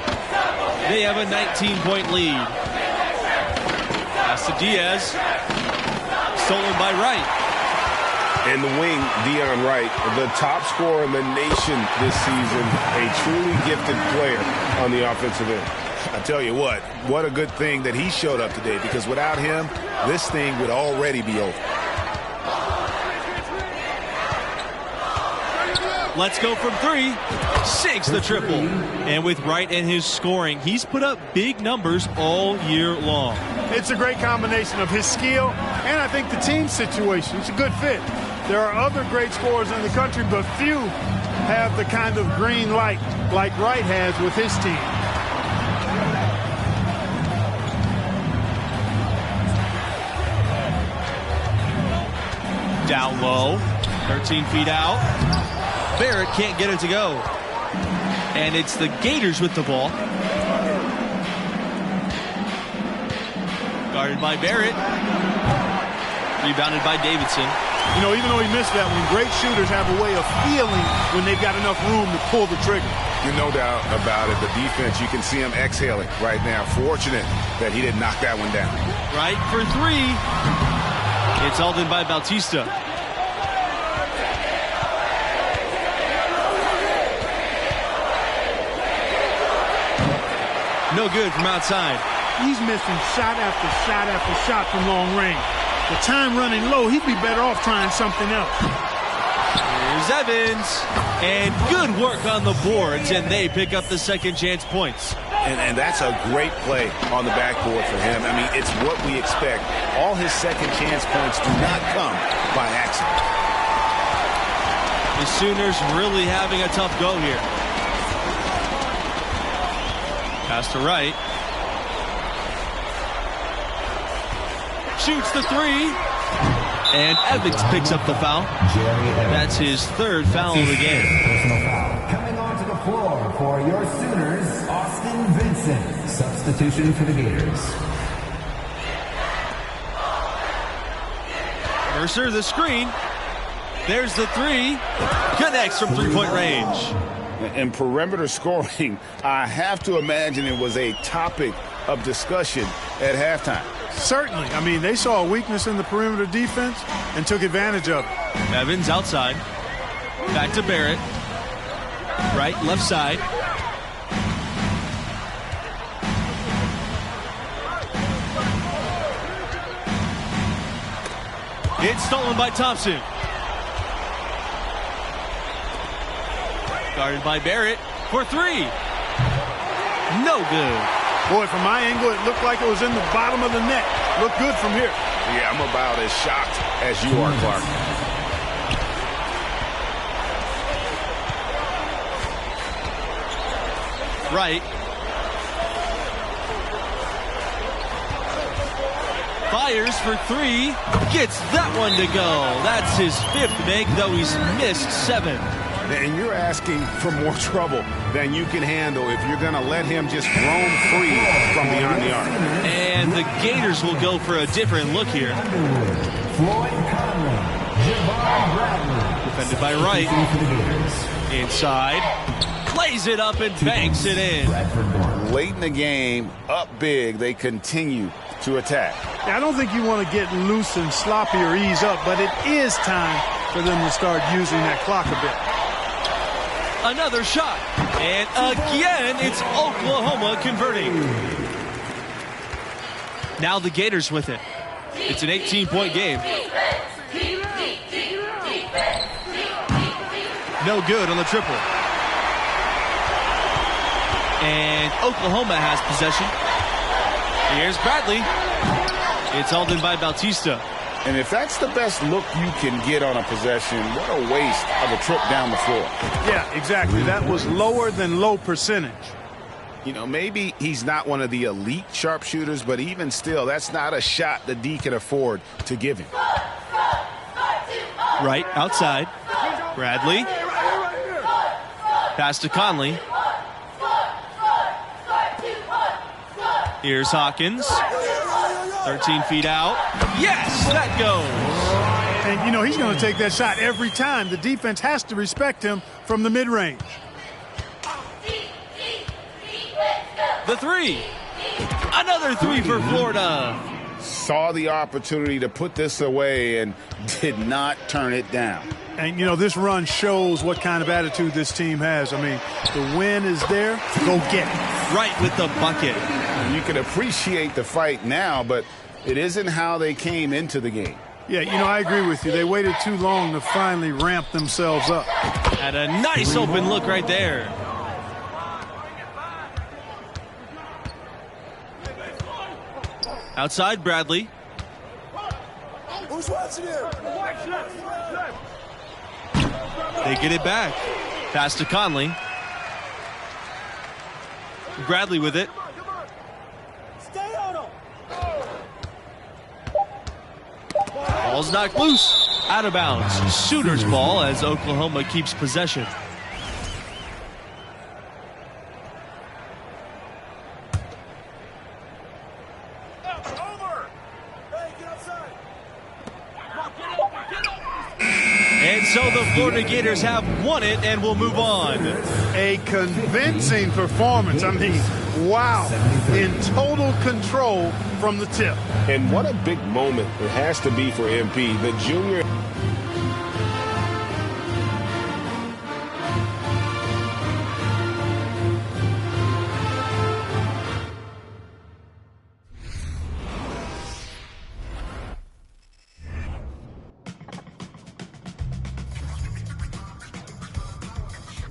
They have a 19-point lead. Pass to Diaz. Stolen by Wright. And the wing, Dion Wright, the top scorer in the nation this season, a truly gifted player on the offensive end. I tell you what a good thing that he showed up today, because without him, this thing would already be over. Let's go from 3. Sinks the triple. And with Wright and his scoring, he's put up big numbers all year long. It's a great combination of his skill and I think the team situation. It's a good fit. There are other great scorers in the country, but few have the kind of green light like Wright has with his team. Down low, 13 feet out. Barrett can't get it to go. And it's the Gators with the ball. Guarded by Barrett. Rebounded by Davidson. You know, even though he missed that one, great shooters have a way of feeling when they've got enough room to pull the trigger. There's no doubt about it. The defense, you can see him exhaling right now. Fortunate that he didn't knock that one down. Right for 3. It's all in by Bautista. No good from outside. He's missing shot after shot after shot from long range. The time running low, he'd be better off trying something else. Here's Evans. And good work on the boards, and they pick up the second chance points. And that's a great play on the backboard for him. I mean, it's what we expect. All his second chance points do not come by accident. The Sooners really having a tough go here. Pass to Wright. Shoots the 3. And Evans picks up the foul. That's his third foul of the game. Personal foul. Coming onto the floor for your Sooners, Austin Vincent. Substitution for the Gators. Mercer, the screen. There's the three. Connects from three-point range. In perimeter scoring, I have to imagine it was a topic of discussion at halftime. Certainly. I mean, they saw a weakness in the perimeter defense and took advantage of it. Evans outside. Back to Barrett. Right, left side. It's stolen by Thompson. Guarded by Barrett for three. No good. Boy, from my angle, it looked like it was in the bottom of the net. Looked good from here. Yeah, I'm about as shocked as you are, Clark. Right. Fires for three. Gets that one to go. That's his fifth make, though he's missed 7. And you're asking for more trouble than you can handle if you're going to let him just roam free from beyond the arc. And the Gators will go for a different look here. Defended by Wright. Inside. Plays it up and banks it in. Late in the game, up big, they continue to attack. I don't think you want to get loose and sloppy or ease up, but it is time for them to start using that clock a bit. Another shot. And again, it's Oklahoma converting. Now the Gators with it. It's an 18-point game. No good on the triple. And Oklahoma has possession. Here's Bradley. It's hauled in by Bautista. And if that's the best look you can get on a possession, what a waste of a trip down the floor. Yeah, exactly. That was lower than low percentage. You know, maybe he's not one of the elite sharpshooters, but even still, that's not a shot the D can afford to give him. Right, outside. Bradley. Pass to Conley. Here's Hawkins. 13 feet out. Yes, that goes. And, you know, he's going to take that shot every time. The defense has to respect him from the mid-range. The three. Another three for Florida. Saw the opportunity to put this away and did not turn it down. And, you know, this run shows what kind of attitude this team has. I mean, the win is there. Go get it. Right with the bucket. You can appreciate the fight now, but it isn't how they came into the game. Yeah, you know, I agree with you. They waited too long to finally ramp themselves up. Had a nice open look right there. Outside, Bradley. Who's watching him? They get it back. Pass to Conley. Bradley with it. Ball's knocked loose. Out of bounds. Sooners ball as Oklahoma keeps possession. And so the Florida Gators have won it and will move on. A convincing performance. I mean, wow. In total control from the tip. And what a big moment it has to be for MP. The junior.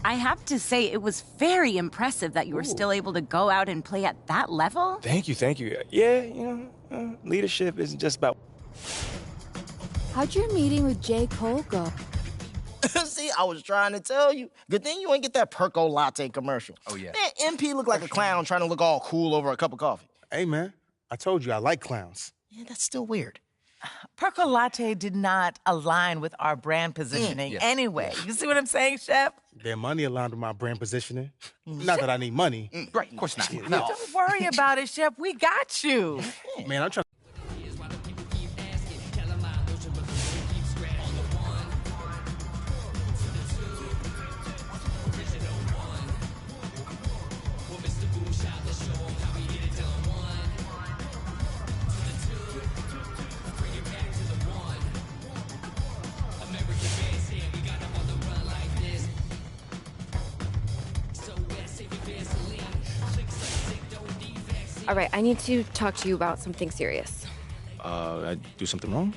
I have to say, it was very impressive that you were still able to go out and play at that level. Thank you. Yeah, you know, leadership isn't just about... How'd your meeting with J. Cole go? See, I was trying to tell you. Good thing you ain't get that Perco Latte commercial. Oh, yeah. Man, MP looked like a clown trying to look all cool over a cup of coffee. Hey, man, I told you I like clowns. Yeah, that's still weird. Percolate did not align with our brand positioning anyway. You see what I'm saying, Chef? Their money aligned with my brand positioning. Not that I need money. Right, of course not. No. Don't worry about it, Chef. We got you. Man, I'm trying. All right, I need to talk to you about something serious. I do something wrong?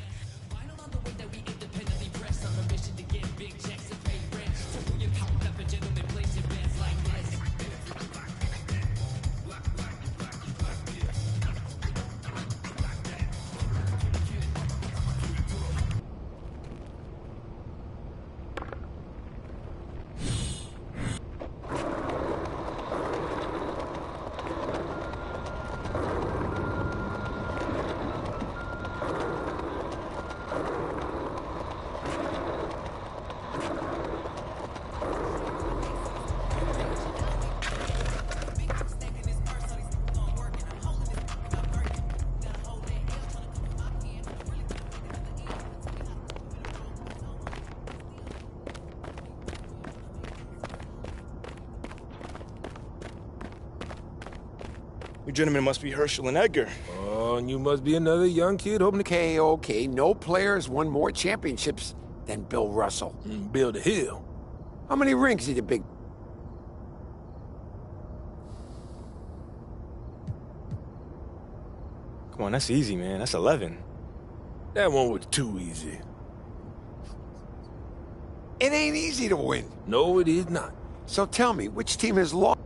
You gentlemen must be Herschel and Edgar. Oh, and you must be another young kid hoping to... Okay. No player has won more championships than Bill Russell. Bill the Hill. How many rings did the big... Come on, that's easy, man. That's 11. That one was too easy. It ain't easy to win. No, it is not. So tell me, which team has lost?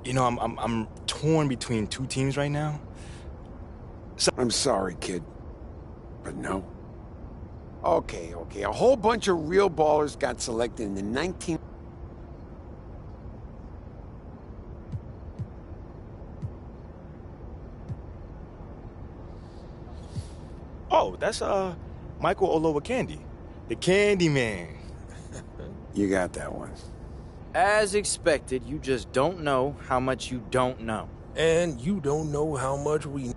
You know, I'm torn between two teams right now. I'm sorry, kid, but no. Okay. A whole bunch of real ballers got selected in the 19... Oh, that's Michael Olowokandi, the Candy Man. You got that one. As expected, you just don't know how much you don't know. And you don't know how much we...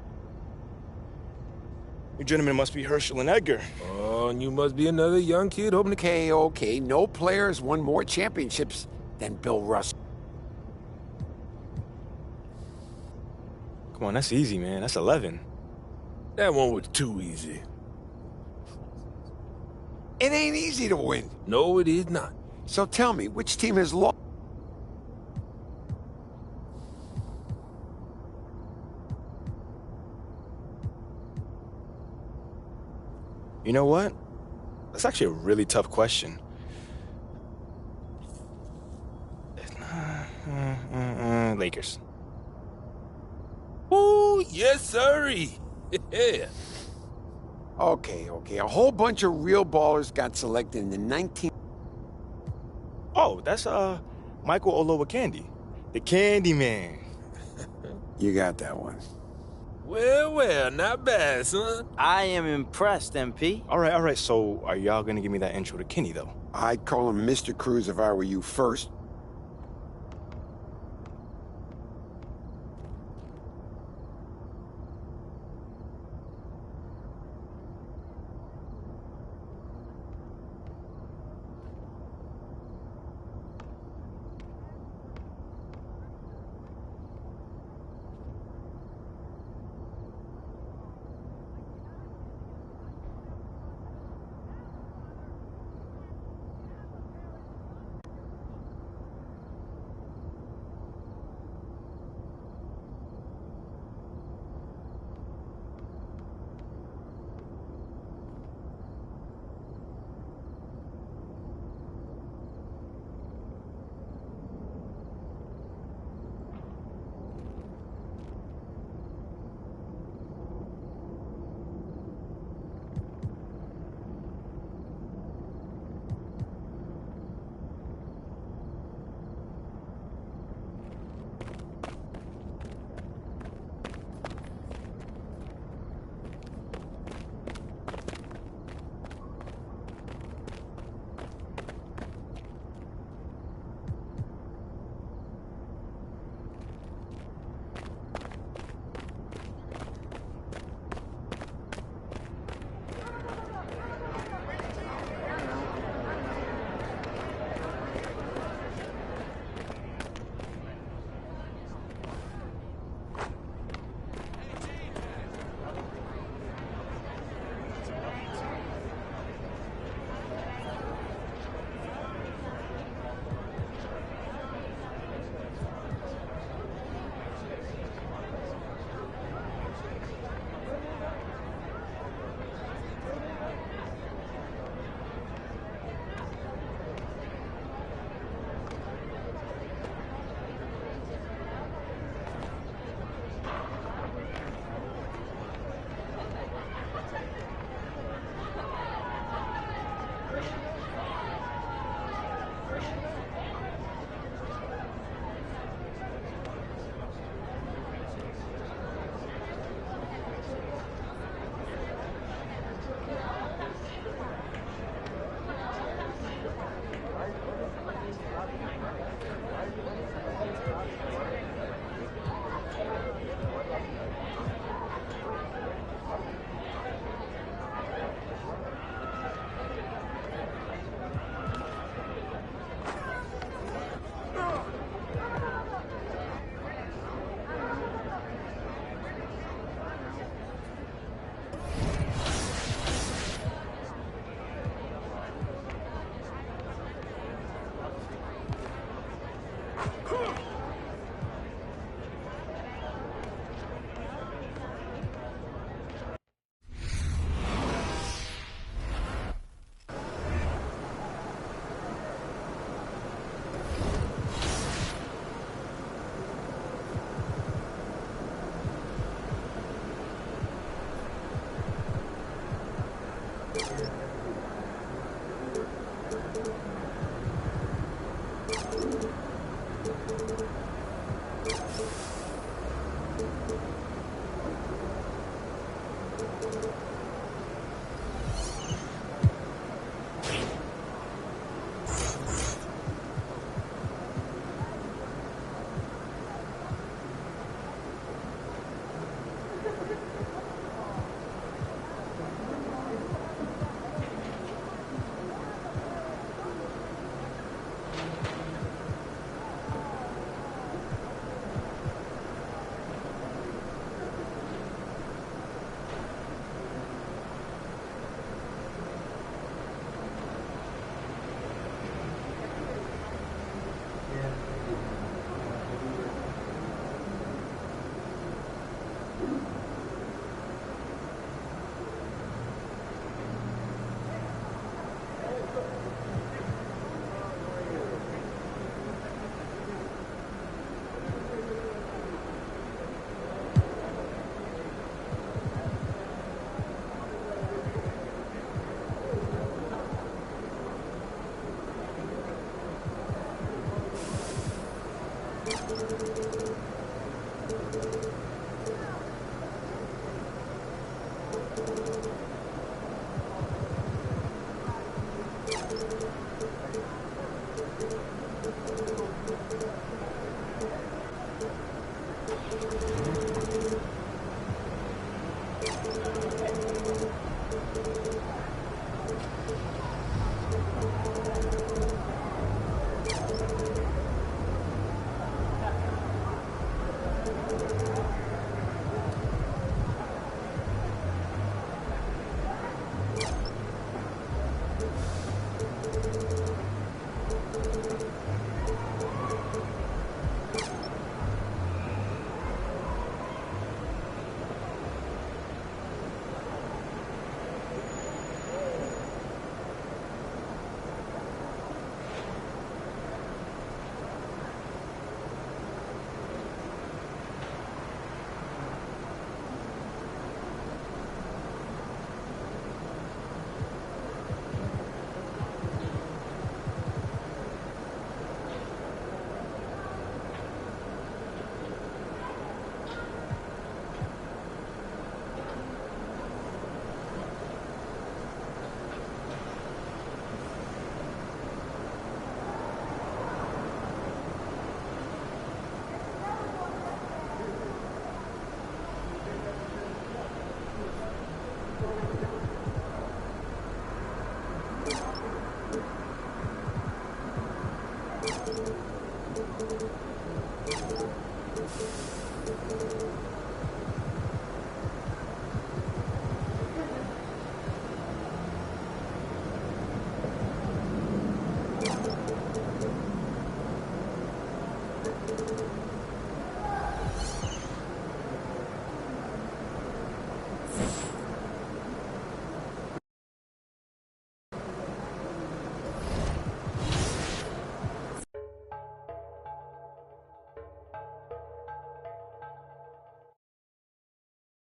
You gentlemen must be Herschel and Edgar. Oh, and you must be another young kid hoping to... Okay. No player has won more championships than Bill Russell. Come on, that's easy, man. That's 11. That one was too easy. It ain't easy to win. No, it is not. So tell me, which team has lost? You know what? That's actually a really tough question. Lakers. Ooh, yes, sirree. Yeah. Okay. A whole bunch of real ballers got selected in the 19... Oh, that's Michael Olowokandi, the Candy Man. You got that one. Well, not bad, son. I am impressed, MP. All right. So, are y'all gonna give me that intro to Kenny, though? I'd call him Mr. Cruz if I were you first. you